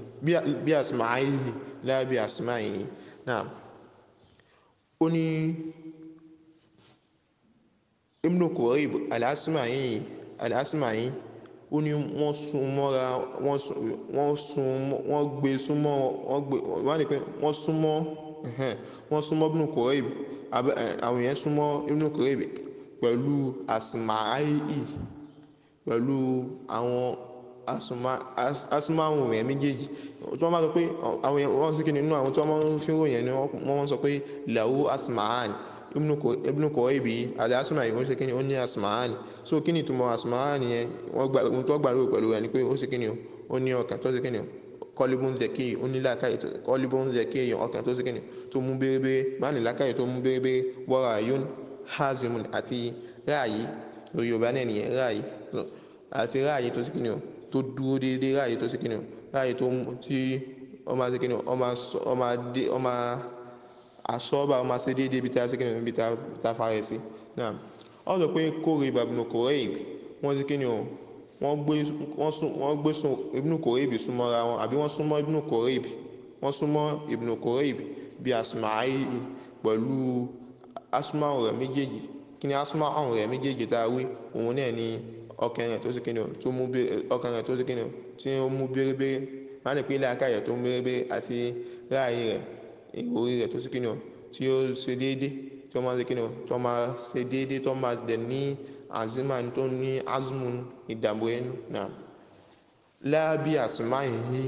A: bí Asma'ihi la bí Asma'ihi náà ó ní ibn Kurayb al-Asma'i ó ní wọ́n sún mọ́ra wọ́n gbé súnmọ́ wọ́n súnmọ́ ibn Kurayb àwọn yẹn súnmọ́ ibn Kurayb pẹ̀lú Asma'ihi pẹ̀lú àwọn asmáhùn rẹ̀ méjèèjì tí wọ́n máa sọ pé àwọn yẹn wọ́n sì kí nínú àwọn tí wọ́n máa ń fi ròyìn ni wọ́n sọ pé lahu asma'an ibn Kurayb al-Asma'i ó ṣe kí ni ó ní asma'an so kí ni ìtumọ̀ asma'an yẹn wọ́n tó gbà lórí pẹ̀lú rẹ̀ ni pé ó ṣe kí ni ó ní ọkàn tó ṣe kí ni qalbun dhaki ó ní làákàyè qalbun dhaki ọkàn tó ṣe kí ni tó mú bérebére má ní làákàyè tó mú bérebére wa ra'yun hazimun àti ráàyè lórí Yorùbá náà nìyẹn ráàyè àti ráàyè tó ṣe kí ni tó dúró déédéé ráàyè tó ṣe kí ni ráàyè tó tí ọmọ ṣe kí ni ọmọ asọ́ba ọmọ ṣe déédéé bí tá a ṣe kí ni bí tá a farẹ̀ sí náà wọ́n sọ pé Kurayb ibn Kurayb wọ́n ṣe kí ni wọ́n gbé ibn Kurayb súnmọ́ra wọn àbí wọ́n súnmọ́ ibn Kurayb bí Asma'ihi pẹ̀lú asmáhùn rẹ̀ méjèèjì kí ni asmáhùn rẹ̀ méjèèjì tá a wí òun náà ni ọkàn rẹ̀ tó ṣe kí ni tó mú ọkàn rẹ̀ tó ṣe kí ni tí ó mú bérebére má lè pé làákàyè tó mú bérebére àti ráàyè rẹ̀ ìròrí rẹ̀ tó ṣe kí ni tí ó ṣe déédéé tó máa ṣe kí ni tó máa ṣe déédéé tó máa dẹ̀ ní azima tó ní azmun ìdààmú ẹnu náà lábí Asma'ihi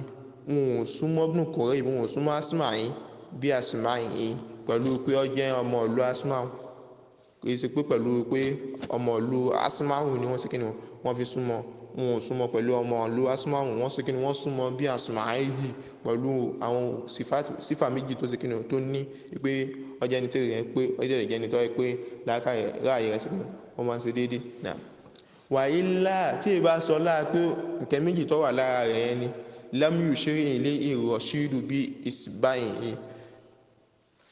A: wọn ò súnmọ́ ibn Kurayb wọn ò súnmọ́ Asma'i bí Asma'ihi pẹ̀lú pé ó jẹ́ ọmọ ìlú Asma'u kì í ṣe pé pẹ̀lú pé ọmọ ìlú Asma'u ni wọ́n ṣe kí ni wọ́n fi súnmọ́ wọn ò súnmọ́ pẹ̀lú ọmọ ìlú Asma'u wọ́n ṣe kí ni wọ́n súnmọ́ bí Asma'ihi pẹ̀lú àwọn sífà méjì tó ṣe kí ni tó ní pé ọjọ́ ẹni tí rẹ̀ pé ọjọ́ ìjẹ́ ẹni tó rẹ̀ pé ráàyè rẹ̀ ṣe kí ni wọ́n máa ń ṣe déédéé náà wàyí ńlá tí ì bá sọ láà pé nǹkan méjì tó wà lára rẹ̀ yẹn ni lam yushir ilayhi rashidu bí isba'ihi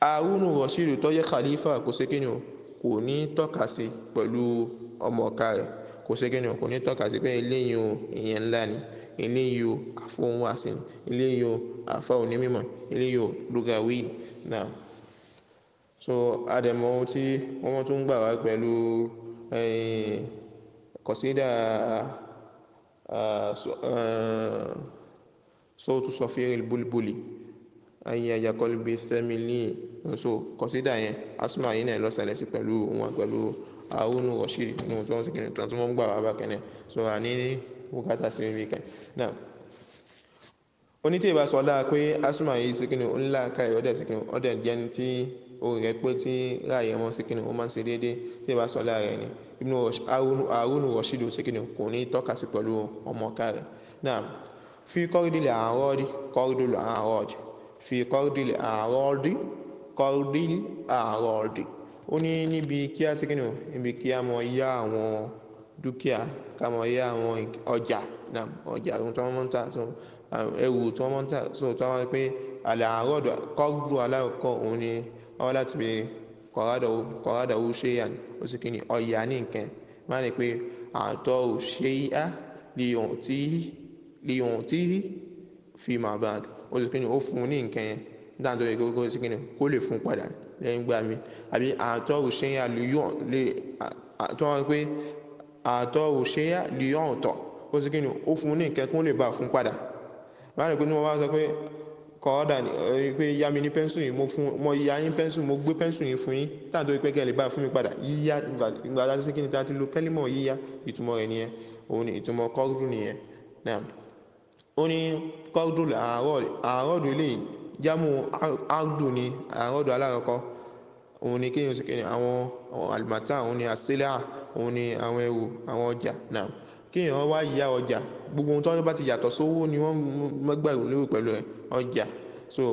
A: Harun Rashid tó jẹ́ khalifa kò ṣe kí ni kò ní tọ́ka sí pẹ̀lú ọmọ ọ̀ka rẹ̀ kò ṣe kí ni kò ní tọ́ka sí pé eléyìí o èèyàn ńlá ni eléyìí o àfọ̀hún àsìn eléyìí o àfa onímọ̀ eléyìí o lugawi náà so àdẹ̀mọ́ tí wọ́n tún gbà wá pẹ̀lú kọ̀sídà sawtu safiril bulbuli ayẹyẹ kọlùbí sẹ́mìlì so kọ̀sídà yẹn asma yìí náà lọ́sẹ̀lẹ̀ sí pẹ̀lú wọn pẹ̀lú Harun Rashid nínú tí wọ́n sì kìnnìkan tí wọ́n gbà wá bákẹ́nẹ̀ so àní ní bùkátà sí ibi kan náà onítìí bá sọ dáa pé asma yìí sí kìnnìkan ńlá káyọ̀ ọdẹ sí kìnnìkan ọdẹ jẹ́ ní tí orin rẹ̀ pé tí ráàyè wọn sí kìnnìkan ó máa ń ṣe déédéé tí ìbá sọ lára rẹ̀ ni Ibnu Harun Rashid sí kìnnìkan kò ní tọ́ka sí pẹ̀lú ọmọ ká rẹ̀ náà fi kọ́rídìlẹ̀ àárọ̀dì kọ́rídìlẹ̀ àárọ̀dì fi kọ́rídìlẹ̀ àárọ̀dì ó ní níbi kí á sí kìnnìkan níbi kí á mọ yá àwọn dúkìá ká mọ yá àwọn ọjà náà ọjà tí wọ́n mọ̀ ń tà ẹrù tí wọ́n mọ̀ ń tà so tí wọ́n pé àlẹ́ àárọ̀dì kọ́rídù aláàkọ́ òun ni wọ́n láti bí kọ́rádàwó ṣe yà ní ó sì kìnnì ọ̀yà ní nǹkan máa ní pé àtọ́ ò ṣe yá lèyàn tí fi máa bá ó sì kìnnì ó fún ní nǹkan yẹn dáńtó yẹ kó sì kìnnì kó lè fún padà lẹ́yìn gbà mí àbí àtọ́ ò ṣe yá lèyàn tọ̀ ó sì kìnnì ó fún ní nǹkan kó lè bá fún padà máa ní pé ní wọ́n bá sọ pé kọ́ọ̀dà ni pé yá mi ní pẹ́ńsù yìí mo yá yín pẹ́ńsù mo gbé pẹ́ńsù yìí fún yín táàtò pé kẹ́ lè bá fún mi padà yíyá ìgbà láti sí kí ni tá a ti lo kẹ́límọ̀ yíyá ìtumọ̀ rẹ̀ nìyẹn òun ni ìtumọ̀ kọ́ọ̀dù nìyẹn náà ó ní kọ́ọ̀dù àárọ̀dù ilé jámù áàdù ni àárọ̀dù alárọ̀kọ́ òun ni kéèyàn sì kí ni àwọn àlùmọ́tà òun ni àṣẹlẹ̀ òun ni àwọn ẹrù àwọn ọjà náà kéèyàn wá yá ọjà gbogbo ohun tó bá ti yàtọ̀ sówó ni wọ́n gbàgbé lérò pẹ̀lú ẹ̀ ọjà so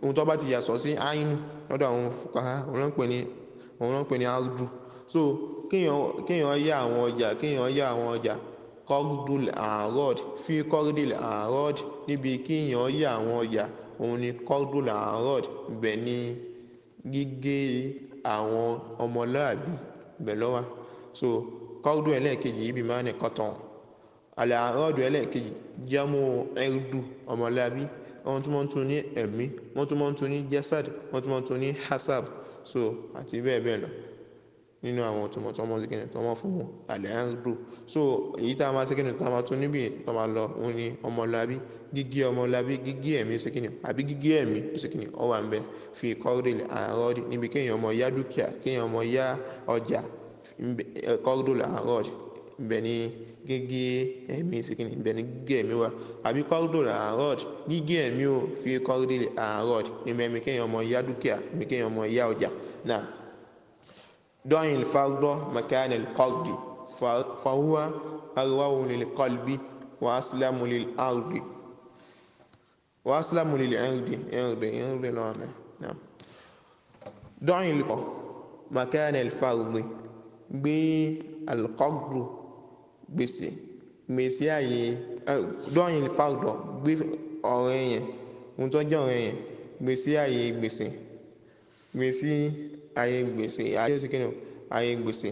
A: ohun tó bá ti yàtọ̀ sí àínú lọ́dọ̀ àwọn fuqaha òun náà pè ní ardu so kéèyàn yá àwọn ọjà kọ́rdùl àárọ̀d fi kọ́rdìl àárọ̀d níbi kéèyàn yá àwọn ọjà òun ni kọ́rdùl àárọ̀d ibẹ̀ ni gígé àwọn ọmọlúàbí ibẹ̀ lọ́wọ́ so kọ́rdù ẹlẹ́ẹ̀kejì ibi máa ní kọ́tàn àlẹ́ àárọ̀dù ẹlẹ́ẹ̀kejì jámù ẹ̀rùdù ọmọlábí wọ́n tún mọ́ tún ní ẹ̀mí wọ́n tún mọ́ tún ní jẹ́sàd wọ́n tún mọ́ tún ní hasab so àti bẹ́ẹ̀ bẹ́ẹ̀ lọ nínú àwọn tòmọ̀ tó mọ́ síkìnì tó mọ́ fún àlẹ́ àárọ̀dù so èyí tá a máa síkìnì tó a máa tún níbi tó máa lọ òun ni ọmọlábí gígé ọmọlábí gígé ẹ̀mí síkìnì àbí gígé ẹ̀mí síkìnì ó wà ń bẹ fi kọ́rdù àárọ̀dù níbi kéèyàn ọmọ yá dúkìá kéèyàn ọmọ yá ọjà kọ́rdùl àárọ̀d ibẹ̀ ni gígé ẹ̀mí síkìnì ibẹ̀ ni gígé ẹ̀mí wa àbí kọ́rdùl àárọ̀d gígé ẹ̀mí o fi kọ́rdùl àárọ̀d ibẹ̀ mi kéèyàn ọmọ yá dúkìá mi kéèyàn ọmọ yá ọjà náà dọ́yìn fardọ́ makana al-qardi fahuwa arwahu lil-qalbi wa aslamu lil-ardi ẹ̀rùdì lọ́wọ́ mẹ́ náà dọ́yìn lọ́wọ́ makana al-fardi gbé alqadru gbèsè ààyè dọ́yìn fardọ̀ gbé ọ̀rẹ́ yẹn ohun tó jẹ́ ọ̀rẹ́ yẹn gbèsè ààyè gbèsè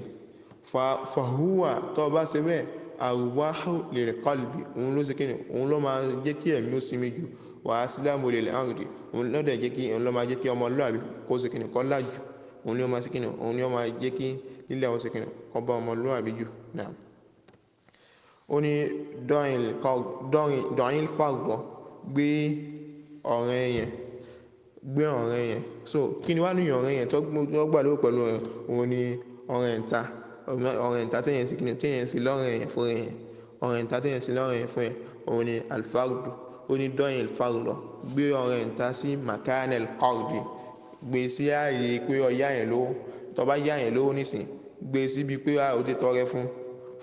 A: fàhùwà tó bá ṣe bẹ́ẹ̀ arwahu lil qalbi òun ló ṣe kí ni òun ló máa jẹ́ kí ẹ̀mí ó sinmi jù wa aslamu lil ardi òun lọ́dẹ̀ jẹ́ kí òun ló máa jẹ́ kí ọmọlúwàbí kó ṣe kí ni kó lájú òun ni ó máa ṣe kí ni òun ni ó máa jẹ́ kí lílẹ̀ àwọn ṣe kí ni kó bá ọmọlúwàbí jù náà ó ní dọ́yìn fardọ̀ gbé ọ̀rẹ́ yẹn so kí ni wá ní ọ̀rẹ́ yẹn tó gbà lówó pẹ̀lú òun ni ọ̀rẹ́ ìta tẹ́yẹn sí kí ni tẹ́yẹn sí lọ́rẹ́ yẹn fún yẹn ọ̀rẹ́ ìta tẹ́yẹn sí lọ́rẹ́ yẹn fún yẹn òun ni alfardu ó ní dọ́yìn fardọ̀ gbé ọ̀rẹ́ ìta sí makanel qardi gbé sí ààyè pé ọ̀yá yẹn lówó tó bá yá yẹn lówó nísìn gbé síbi pé ó ti tọrẹ fún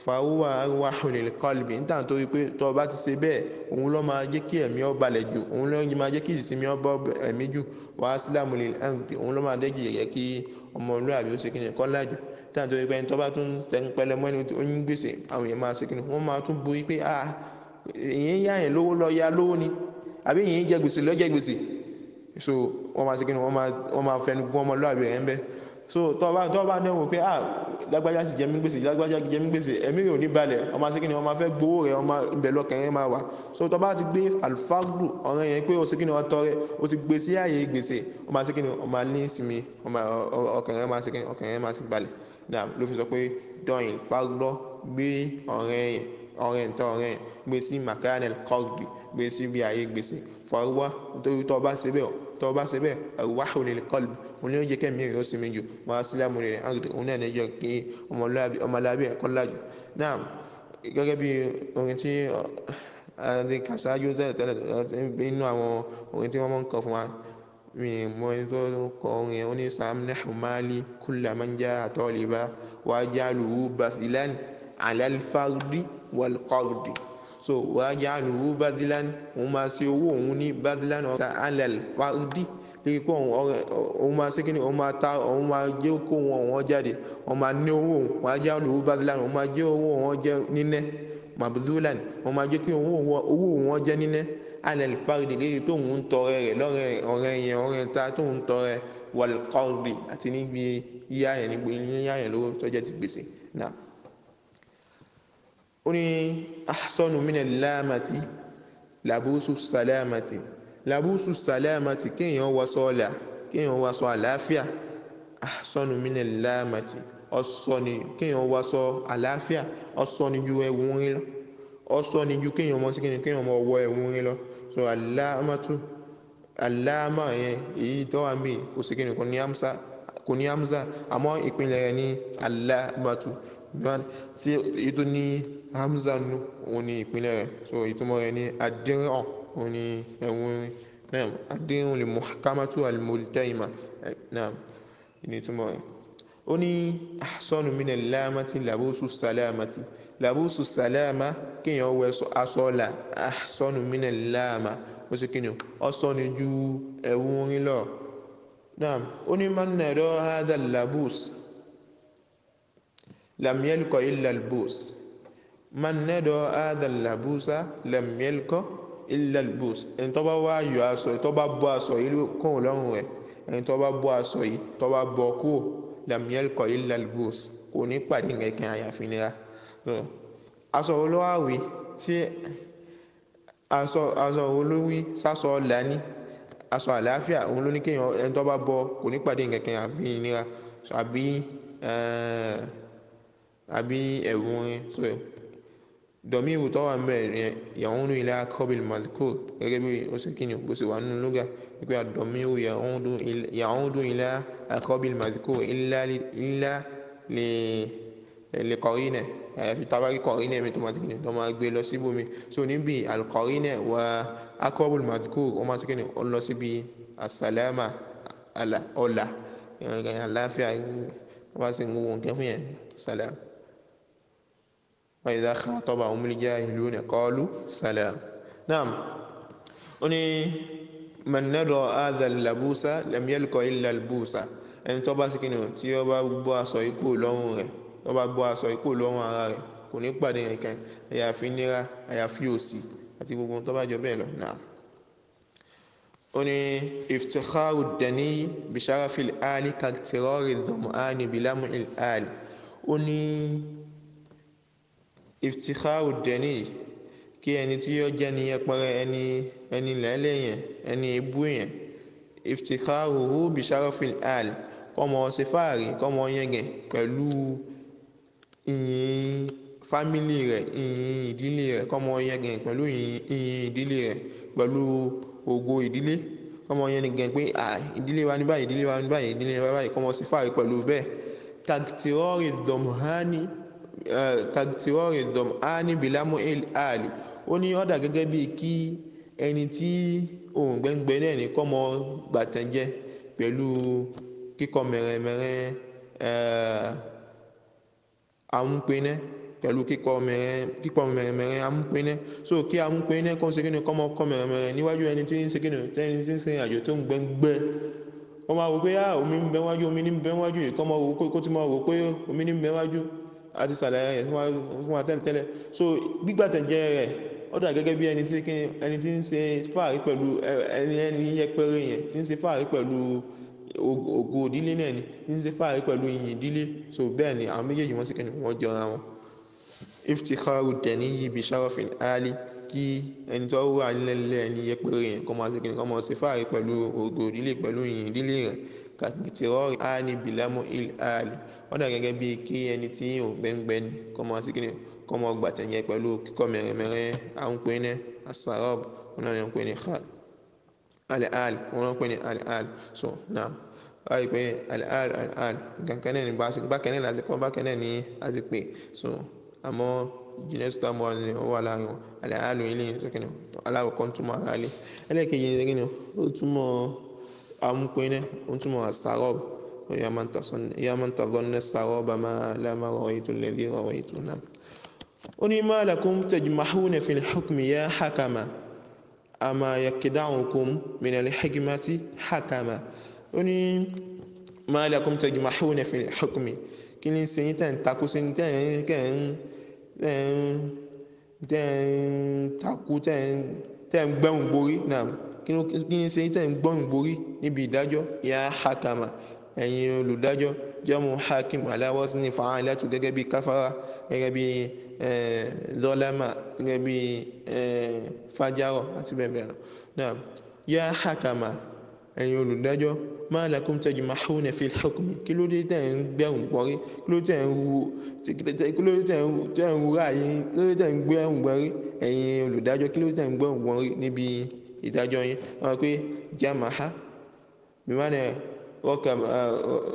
A: fàwùwà arwahu lil qalbi níta nítorí pé tó bá ti ṣe bẹ́ẹ̀ òun ló máa jẹ́ kí ẹ̀mí ó balẹ̀ jù òun ló máa jẹ́ kí ìsinmi ó bá ẹ̀mí jù wa aslamu lil ardi òun ló máa dẹ́jì yẹ kí ọmọlúwàbí ó ṣe kí ni kọ́ lájú níta nítorí pé tó bá tún tẹ̀ ń pẹlẹ mọ́ ẹni oyin gbèsè àwọn èèyàn máa ṣe kí ni wọ́n máa tún borí pé ìyẹn yá yẹn lówó lọ yá lówó ni àbí ìyẹn jẹ gbèsè lọ jẹ gbèsè so wọ́n máa ṣe kí ni wọ́n máa fẹnu gún ọmọlúwàbí rẹ̀ ń bẹ́ so tó bá ní wò pé lágbájá sì jẹ mí gbèsè lágbájá jẹ mí gbèsè ẹ̀mí rẹ̀ ò ní balẹ̀ ọmọ sí kíni ọmọ fẹ́ gbowó rẹ̀ ọmọ ibẹ̀ lọ́kàn rẹ̀ máa wà so tó bá ti gbé alfardu ọ̀ràn yẹn pé ó sí kíni ọtọ rẹ̀ ó ti gbé sí ààyè gbèsè ọmọ sí kíni ọmọ ní ìsinmi ọmọ ọkàn rẹ̀ máa sí kíni ọkàn rẹ̀ máa sì balẹ̀ náà ló fi sọ pé dọ́yìn fardọ́ gbé ọ̀rẹ́ yẹn gbé sí makanel kọ́ọ̀dì gbé sí bí ààyè gbèsè fọwọ́ nítorí tó bá ṣe bẹ́ẹ̀ wáhù lil qalb òun ni ó jẹ́ kẹ́mi rẹ̀ ó sì méjì wá sílámù rẹ̀ àgbẹ̀ òun náà ní jẹ́ kí ọmọlábí ẹ̀kọ́ lájú náà gẹ́gẹ́ bí orin tí adé kàṣáájú tẹ́lẹ̀ nínú àwọn orin tí wọ́n mọ̀ ń kọ fún wa mi mọ ẹni tó kọ orin yẹn ó ní samnahu mali kulla man jaa taliba wajaluhu bathilan ala al-fardi wal qardi so wajaluhu bathilan òun máa ṣe owó òun ní bathilan ọ̀tá ala al-fardi lórí kó òun máa ṣe kí ni òun máa jẹ́ kó wọn jáde òun máa ní owó òun wajaluhu bathilan òun máa jẹ́ owó wọn jẹ́ nínẹ́ mabdulan òun máa jẹ́ kí owó wọn jẹ́ nínẹ́ ala al-fardi lórí tó ń tọrẹ rẹ̀ lọ́rẹ̀ ọ̀rẹ́ ta tó ń tọrẹ wal qardi àti níbi yíyá yẹn lówó tọ́jẹ́ ti gbèsè náà. ó ní ahsanu minal lámàtì làbúsù sàlámàtì kéèyàn wàsọ àlàáfíà ahsanu minal lámàtì ọ̀sọ́ni kéèyàn wàsọ àlàáfíà ọ̀sọ́ni ju ẹ̀wù rin lọ ọ̀sọ́ni ju kéèyàn mọ́ sí kéèyàn mọ́ wọ ẹ̀wù rin lọ so aláàmà yẹn èyí tó wà ń bì kò sí kíni kò ní hamza àmọ́ ìpínlẹ̀ rẹ̀ ní aláàmàtú tí èyí tó ní hamza nù òun ní ìpínlẹ̀ rẹ̀ so ìtumọ̀ rẹ̀ ní adíràn òun ní ẹ̀wọ̀n náà adíràn lè muhkamatu al-multaima náà ní ìtumọ̀ rẹ̀ ó ní ahsanu minal lámàtì làbúsù sàlámà kéèyàn wọ aṣọ ọ̀la ahsanu minal lámà ó sì kíni ọ̀sọ́ ni ju ẹ̀wù orin lọ náà ó ní man nara hadha al-labus lam yalqa illa al-bus man nara hadha al-labusa lam yalqa illa al-bus ẹni tó bá wá yọ aṣọ tó bá bọ́ aṣọ yìí kóhùn lọ́rùn rẹ̀ ẹni tó bá bọ́ aṣọ yìí tó bá bọ́ kúrò lam yalqa illa al-bus kò ní pàdé nǹkan àyàfi nira aṣọ olówáwí tí aṣọ olówí sásọ ọ̀la ní aṣọ àlàáfíà òun ló ní kéèyàn ẹni tó bá bọ́ kò ní pàdé nǹkan àfi nira àbí ẹ̀wù orin so dọ̀míìrù tó wà mẹ́rin ya'udu ila aqrabil madhkur gẹ́gẹ́ bí ó sì kíni bó sì wà nínú lugha wípé dọ̀míìrù ya'udu ila aqrabil madhkur illa li qarina àyàfi tabari qarina mi tó máa ti kíni tó máa gbé lọ síbòmí so níbi al-qarina wa aqrabul madhkur ó máa ti kíni ó lọ síbi as-salama ọ̀la àlàáfíà wọ́n bá sì ń wo nǹkan fún yẹn salam. وإذا خاطبهم الجاهلون قالوا سلام نعم أني من نرى هذا اللبوس لم يلق إلا البوس ẹni tó bá sikini tí ó bá bọ́ aṣọ ikú lọ́rùn rẹ̀ tó bá bọ́ aṣọ ikú lọ́rùn ara rẹ̀ kò ní pàdé nǹkan àyàfi nira àyàfi òṣì àti gbogbo tó bá jọ bẹ́ẹ̀ lọ náà. ó ní iftikharu dani bisharafil ali kaktirori dhamani bilamu il ali ó ní iftikharu dani kí ẹni tí yóò jẹ́ ní yẹpẹrẹ ẹni lẹ́lẹ́ yẹn ẹni ebú yẹn iftikharuhu bisharafil ali kọ́mọ ṣe fáàrí kọ́mọ yẹngẹ̀ pẹ̀lú ìyìn fámìlì rẹ̀ ìyìn ìdílé rẹ̀ kọ́mọ yẹngẹ̀ pẹ̀lú ìyìn ìdílé rẹ̀ pẹ̀lú ògo ìdílé kọ́mọ yẹngẹ̀ pé ìdílé wa ní báyìí ìdílé wa ní báyìí ìdílé wa báyìí kọ́mọ ṣe fáàrí pẹ̀lú bẹ́ẹ̀ kagtirori dọ̀mhání bilamu ali ó ní ọ̀dà gẹ́gẹ́ bíi kí ẹni tí òun gbẹ́ngbẹ́ náà ní kọ́mọ gbàtẹ́jẹ́ pẹ̀lú kíkọ mẹ̀rẹ̀mẹ̀rẹ̀ amúpinẹ́ pẹ̀lú kíkọ mẹ̀rẹ̀mẹ̀rẹ̀ amúpinẹ́ so kí amúpinẹ́ kọ́ ṣe kíni kọ́mọ kọ́ mẹ̀rẹ̀mẹ̀rẹ̀ níwájú ẹni tí ń ṣe kíni tẹ́ni tí ń ṣe àjò tó ń gbẹ́ngbẹ́ wọ́n máa wò pé omi ń bẹ wájú omi ní ń bẹ wájú yìí kọ́ máa wò pé kó tí máa wò pé omi ní ń bẹ wájú àti sàlàyé rẹ̀ fún wa tẹ́lẹ̀ so gbígbàtẹ̀jẹ́ rẹ̀ ó dà gẹ́gẹ́ bí ẹni tí ń ṣe fáàrí pẹ̀lú ẹni yẹpẹrẹ yẹn tí ń ṣe fáàrí pẹ̀lú ògo ìdílé náà ni ń ṣe fàárí pẹ̀lú ìyìn ìdílé so bẹ́ẹ̀ ni àwọn méjèèjì wọ́n sì kẹ́ni wọ́n jọra wọn. iftikharu daniyi bi sharafil ali kí ẹni tó wà nílẹ̀ ẹni yẹpẹrẹ yẹn kọ́ máa ṣe kẹ́ni kọ́ máa ṣe fàárí pẹ̀lú ògo ìdílé pẹ̀lú ìyìn ìdílé rẹ̀ kàkìtìrọ́ọ̀rì áni bìlámù il ali wọ́n dà gẹ́gẹ́ bíi kí ẹni tí ò gbẹ́ngbẹ́ ni kọ́ máa ṣe kẹ́ni kọ́ máa gbàtẹ̀yẹ pẹ̀lú kíkọ́ mẹ̀rẹ̀mẹ̀rẹ̀ àwọn pé ní asarab wọn náà ń pè ní khal al-al wọn ń pè ní al-al so naam báyìí pé al-al kankan náà ní bákan náà láti kọ́ bákan náà ní láti pè so àmọ́ jìnnẹ́sì tó àmọ́ ni ó wà láàrin wọn al-al ilé yìí sókè ní alákọ̀ọ́kọ́ ń túmọ̀ ara lé ẹlẹ́ẹ̀kejì ní sókè ní ó túmọ̀ àwọn pé ní ó túmọ̀ asarab ya man tadhanna as-saraba ma lama ra'aytu alladhi ra'aytu náà. oni ma lakum tajmahuna fil hukmi ya hakama ama yakda'ukum min al hikmati hakama oni ma lakum tajmahuna fil hukmi kini sin tan taku sin tan taku tan gbon gbori na kini sin tan gbon gbori níbi ìdájọ́ ya hakama ẹ̀yin olùdájọ́ jamu hakim ala wazni fa'alatu gẹ́gẹ́ bí kafara gẹ́gẹ́ bí lọ́lámà gẹ́gẹ́ bí fájárọ̀ àti bẹ́ẹ̀ bẹ́ẹ̀ lọ. náà yá hakama ẹ̀yin olùdájọ́ ma lakum tajmahuna fil hukmi kí ló dé tẹ̀ ń gbẹ̀rùn gbọ́rí kí ló tẹ̀ ń ru ráàyè kí ló tẹ̀ ń gbẹ̀rùn gbọ́rí ẹ̀yin olùdájọ́ kí ló tẹ̀ ń gbẹ̀rùn gbọ́rí níbi ìdájọ́ yín wọ́n pé jamaha bimane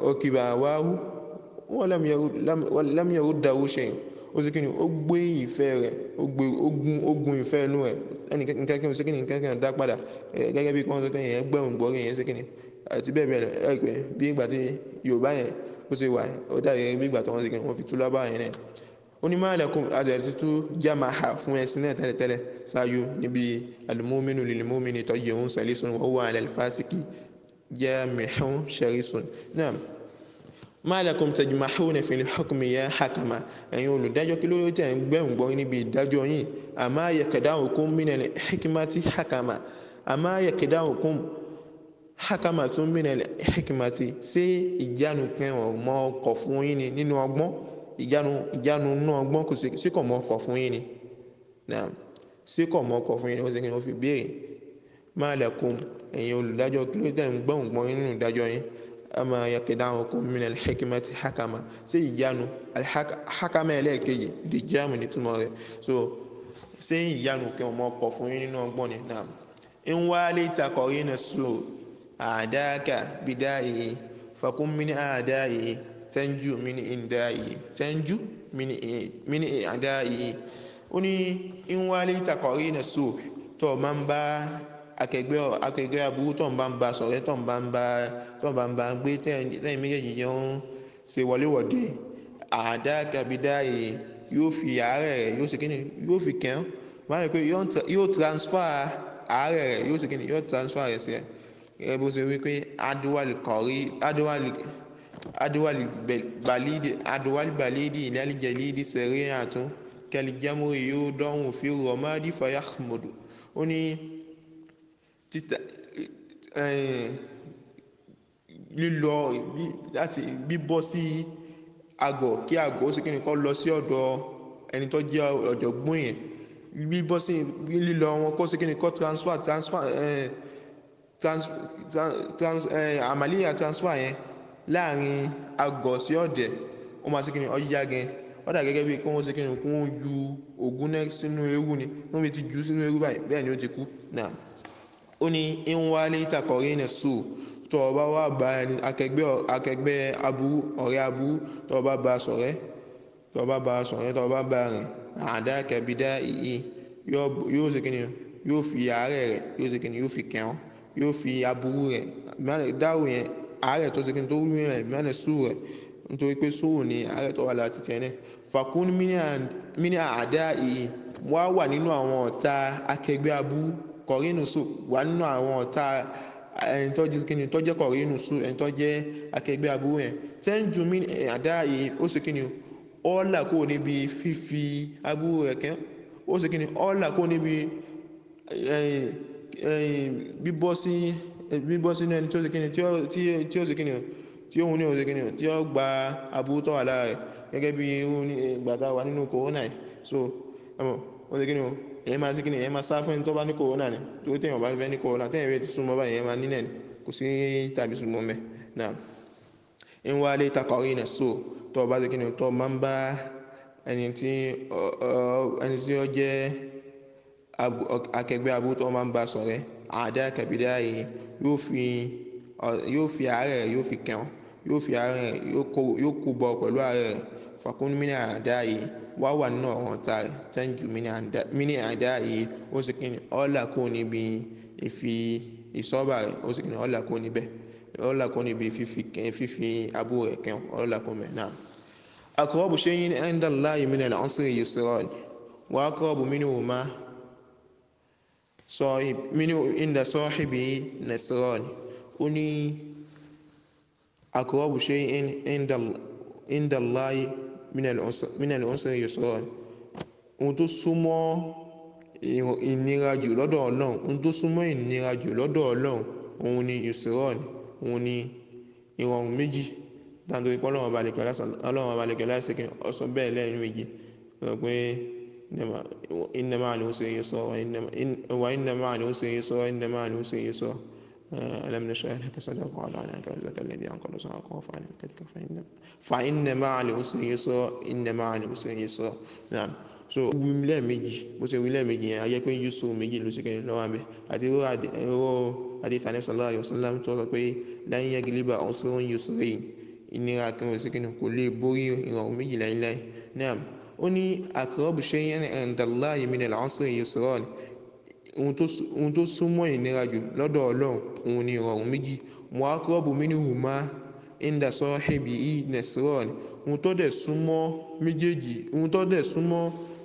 A: ọkìbà wáhù wọ́n lam yaruddahu shay'un ó sì kí ni ó gbé ìfẹ́ rẹ̀ ó gun ìfẹ́ inú rẹ̀ ẹnìkankan sí kí ni nǹkan dá padà gẹ́gẹ́ bí wọ́n sọ pé èèyàn gbẹ̀rùn gbọ́rí èèyàn sí kí ni àti bẹ́ẹ̀ bẹ́ẹ̀ lọ ẹgbẹ́ bí ìgbà tí Yorùbá yẹn ó ṣe wà ó dàbí bí ìgbà tí wọ́n sì kí ni wọ́n fi tú lábá yẹn náà ó ní ma lakum àti tú jamaha fún ẹ̀sìn náà tẹ́lẹ̀tẹ́lẹ̀ ṣáájú níbi al-mu'minu lil-mu'mini tayyibun salisun wa huwa 'ala al-fasiki jamihun sharisun náà ma lakum tajmahuna fil hukmi ya hakama ẹ̀yin olùdájọ́ kí ló tẹ̀ ń gbẹ̀rùn gbọ́rí níbi ìdájọ́ yín ama yakda'ukum min al-hikmati hakama ama yakda'ukum hakamatun min al-hikmati ṣé ìjánu pẹ́ ọmọ ọkọ̀ fún yín ni nínú ọgbọ́n ìjánu nínú ọgbọ́n kò sí kọ̀ mọ́ ọkọ̀ fún yín ni náà sí kọ̀ mọ́ ọkọ̀ fún yín ni wọ́n ṣe kí ni wọ́n fi béèrè ma lakum ẹ̀yin olùdájọ́ kí ló tẹ̀ ń gbẹ̀rùn gbọ́rí nínú ìdájọ́ yín ama yakda'ukum min al-hikmati hakama ṣé ìjánu hakama ẹlẹ́ẹ̀kejì di jáàmù nítumọ̀ rẹ̀ so ṣé ìjánu kí ọmọ ọkọ̀ fún yín nínú ọgbọ́n ni náà in walita qarina su a'daka bida'i fakum min a'da'i tanju min inda'i tanju min a'da'i ó ní in walita qarina su tó máa ń bá akẹgbẹ́ aburú tó ń bá ń ba sọ̀rẹ́ tó ń bá ń bá gbé tẹ́yìn méjèèjì jẹ́ ń ṣe wọléwọ̀de a'daka bida'i yóò fi àárẹ̀ rẹ̀ yóò ṣe kíni yóò fi kẹ́hún máa rí pé yóò transfer àárẹ̀ rẹ̀ yóò ṣe kíni yóò transfer rẹ̀ sí ẹ̀ gẹ́gẹ́ bó ṣe wí pé adwal balidi ilal jalidi sari'atun kal jamri yóò dánwò fi ramadi fayakhmudu ó ní lílọ láti bíbọ́ sí àgọ̀ kí àgọ̀ ó sì kí ni kọ́ lọ sí ọ̀dọ̀ ẹni tó jẹ́ ọ̀jọ̀gbọ́n yẹn bíbọ́ sí lílọ wọn kó sì kí ni kọ́ àmàlíyà transfer yẹn láàrin àgọ̀ sí ọ̀dẹ̀ ó máa sì kí ni ọ̀yá gẹ̀ ó dà gẹ́gẹ́ bí kí wọ́n sì kí ni kí wọ́n ju ògùn náà sínú ewu ni wọ́n fi ti jù sínú ewu báyìí bẹ́ẹ̀ ni ó ti kú náà ó ní in walita qarina su tó o bá wà bá ẹni akẹgbẹ́ aburú ọ̀rẹ́ aburú tó o bá bá sọ̀rẹ́ tó o bá bá rìn a'daka bida'i yóò ṣe kíni yóò fi àárẹ̀ rẹ̀ yóò ṣe kíni yóò fi kẹ́hún yóò fi aburú rẹ̀ dáhùn yẹn àárẹ̀ tó ṣe kíni tó wú rẹ̀ mẹ́rin sùn rẹ̀ nítorí pé sóò ní àárẹ̀ tó wà láti tẹ̀ náà fakun mini a'da'i wà nínú àwọn ọ̀tá akẹgbẹ́ aburú kọ̀rínù sùn wà nínú àwọn ọ̀tá ẹni tó jẹ́ kíni tó jẹ́ kọ̀rínù sùn ẹni tó jẹ́ akẹgbẹ́ aburú yẹn tẹ́ǹjú mí a'da'i ó sì kíni ọ́là kó níbi fífi aburú rẹ̀ kẹ́ ó sì kíni ọ́là kó níbi bíbọ́ sí bíbọ́ sínú ẹni tí ó ṣe kíni tí ó ṣe kíni tí òun ní ó ṣe kíni tí ó gba aburú tó wà lára rẹ̀ gẹ́gẹ́ bí irú ìgbà tá a wà nínú corona yìí so ó ṣe kíni èyàn máa ṣe kíni èyàn máa sá fún ẹni tó bá ní corona ni torí téèyàn bá fẹ́ ní corona téèyàn fẹ́ ti súnmọ́ báyìí èyàn máa nílẹ̀ ni kò sí tàbí súnmọ́ mẹ́ náà ń wá lé takọ̀rí náà so tó bá ṣe kíni tó máa ń bá ẹni tí ó jẹ́ akẹgbẹ́ aburú tó máa ń bá ṣọ̀rẹ́ àdá kàbídá yìí yóò fi àárẹ̀ yóò fi kẹ́wọ̀n yóò fi àárẹ̀ yóò kó bọ̀ pẹ̀lú àárẹ̀ fàkún mí ní àdá yìí wá wà nínú ọ̀ràn ta rẹ̀ tẹ́ǹjù mí ní àdá yìí ó sì kíni ọ̀là kó níbi ìfi ìsọ́bà rẹ̀ ó sì kíni ọ̀là kó níbẹ̀ ọ̀là kó níbi fífi aburú rẹ̀ kẹ́wọ̀n ọ̀là kó mẹ́ náà. أقرب شيء عند الله من العسر يسران وأقرب منهما عند صاحبه نسران أني أقرب شيء عند الله من العسر يسران ohun tó súnmọ́ ìnira jù lọ́dọ̀ Ọlọ́run ohun tó súnmọ́ ìnira jù lọ́dọ̀ Ọlọ́run òun ni yusran òun ni ìrọ̀rùn méjì dáńdó ipò Ọlọ́run ọba lẹ́kẹ̀ọ́ láìsí kí ọsọ bẹ́ẹ̀ lẹ́yìn méjì sọ pé inna ma'al usri yusra wa inna ma'al usri yusra wa inna ma'al usri yusra alam nashrah laka sadraka wa wada'na anka alladhi anqadha dhahrak wa rafa'na laka dhikraka fa inna ma'al usri yusra inna ma'al usri yusra náà so wílẹ̀ méjì bó ṣe wílẹ̀ méjì yẹn ayé pé yusuf méjì ló ṣe kẹ́yìn lọ́wọ́ àbẹ́ àti irú hadith Ànábì sallallahu alaihi wasallam tó sọ pé lan yagliba usrun yusrayn ìnira kan ò sí kí ni kò lè borí ìrọ̀rùn méjì láíláí náà ó ní aqrabu shay'in 'inda Allahi min al-'usri yusran ohun tó súnmọ́ ìnira jù lọ́dọ̀ Ọlọ́run òun ni ìrọ̀rùn méjì wa aqrabu minhuma 'inda sahibihi nasran ohun tó dẹ̀ súnmọ́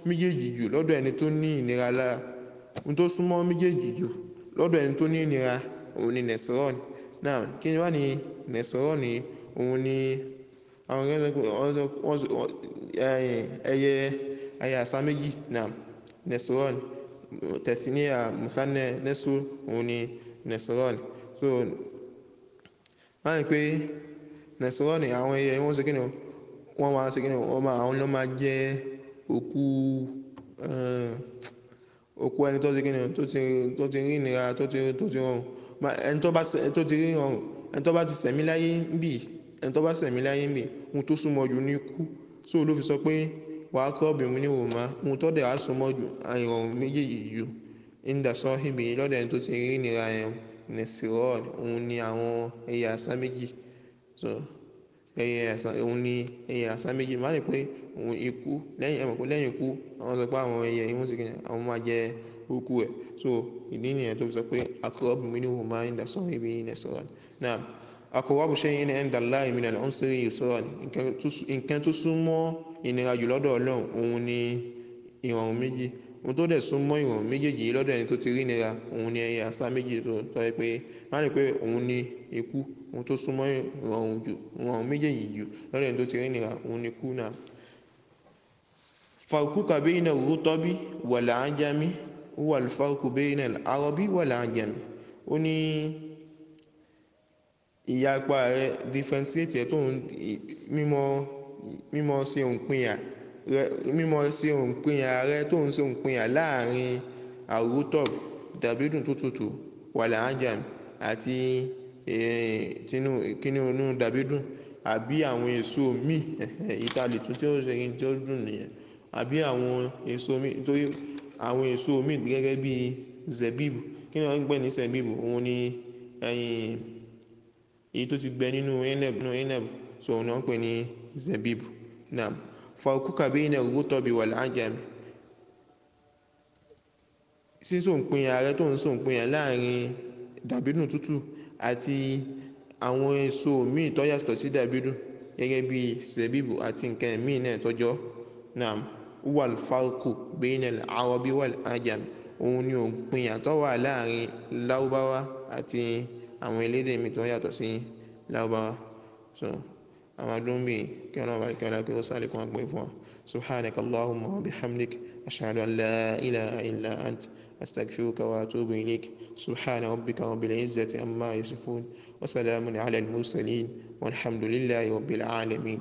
A: méjèèjì jù lọ́dọ̀ ẹni tó ní ìnira lára ohun tó súnmọ́ méjèèjì jù lọ́dọ̀ ẹni tó ní ìnira òun ni nasran náà kí ni wá ní nasran ni òun ni àwọn ẹyẹ àṣà méjì náà nesron tẹ̀síníà musanne nesu òun ni nesron so wọ́n rí pé nesron àwọn ẹyẹ wọ́n ṣe kí ni wọ́n máa ṣe kí ni àwọn ló máa jẹ́ òkú ẹni tó ṣe kí ni tó ti rí ìnira tó ti rọrùn ẹni tó ti rí rọrùn ẹni tó bá ti sẹ̀mí láyé ń bì ohun tó súnmọ́ jù ní ikú so ló fi sọ pé wàá kọ́ obìnrin ní òun máa ohun tó dẹ̀ á súnmọ́ jù ìrọ̀rùn méjèèjì jù inda sahibi lọ́dọ̀ ẹni tó ti rí ìnira ẹ̀ nẹ̀sìrọ́ọ̀d òun ni àwọn ẹyẹ àṣà méjì so òun ni ẹyẹ àṣà méjì má lè pé òun ikú lẹ́yìn ikú àwọn sọ pé àwọn ẹyẹ ìwọ̀n sì kìíní àwọn máa jẹ òkú ẹ̀ so ìdí nìyẹn tó fi sọ pé aqrabu minhuma inda sahibi nẹ̀sìrọ́ọ̀d náà aqrabu shay'in 'inda Allahi min al-'usri yusran nǹkan tó súnmọ́ ìnira jù lọ́dọ̀ Ọlọ́run òun ni ìrọ̀rùn méjì ohun tó dẹ̀ súnmọ́ ìrọ̀rùn méjèèjì lọ́dọ̀ ẹni tó ti rí ìnira òun ni ẹyẹ àṣà méjì tó yẹ pé má rí pé òun ni ikú ohun tó súnmọ́ ìrọ̀rùn méjèèjì jù lọ́dọ̀ ẹni tó ti rí ìnira òun ni ikú náà. farquka bayna ar-rutabi wal-'ajami huwa al-farqu bayna al-arabi wal-'ajami ó ní ìyapa rẹ̀ differentiate ẹ̀ tó ń mímọ̀ ṣe òǹpinya rẹ̀ tó ń ṣe òǹpinya láàrin àrútọ̀ dàbídùn tó tutù wàlẹ̀ ajam àti kíní onú dàbídùn àbí àwọn èso míì ìtàlẹ̀ tún tí ó ṣe kí n tí ó dùn nìyẹn àbí àwọn èso míì nítorí àwọn èso míì gẹ́gẹ́ bí zẹ̀bíbù kí ni wọ́n ń gbẹ́ ní zẹ̀bíbù òun ni èyí tó ti gbẹ nínú eneb so òun náà ń pè ní zẹ̀bíbù náà farquka bayna ar-rutabi wal-'ajami sísòǹpinya rẹ tó ń sòǹpinya láàrin dàbídùn tútù àti àwọn èso míì tó yàtọ̀ sí dàbídùn gẹ́gẹ́ bí zẹ̀bíbù àti nǹkan míì náà tọ́jọ́ náà huwa al-farqu bayna al-arabi wal-'ajami òun ni òǹpinya tó wà láàrin lárúbáwá àti àwọn elédè mi tó yàtọ̀ sí lárúbáwá so àwọn adúmbì kí ọlọ́run bá kí ọlá kí ó sáré kan àgbẹ̀ fún wa subhanaka allahumma wa bihamdik ashhadu an la ilaha illa ant astaghfiruka wa atubu ilayk subhana rabbika rabbil izzati amma yasifun wa salamun ala al mursalin walhamdulillahi rabbil alamin.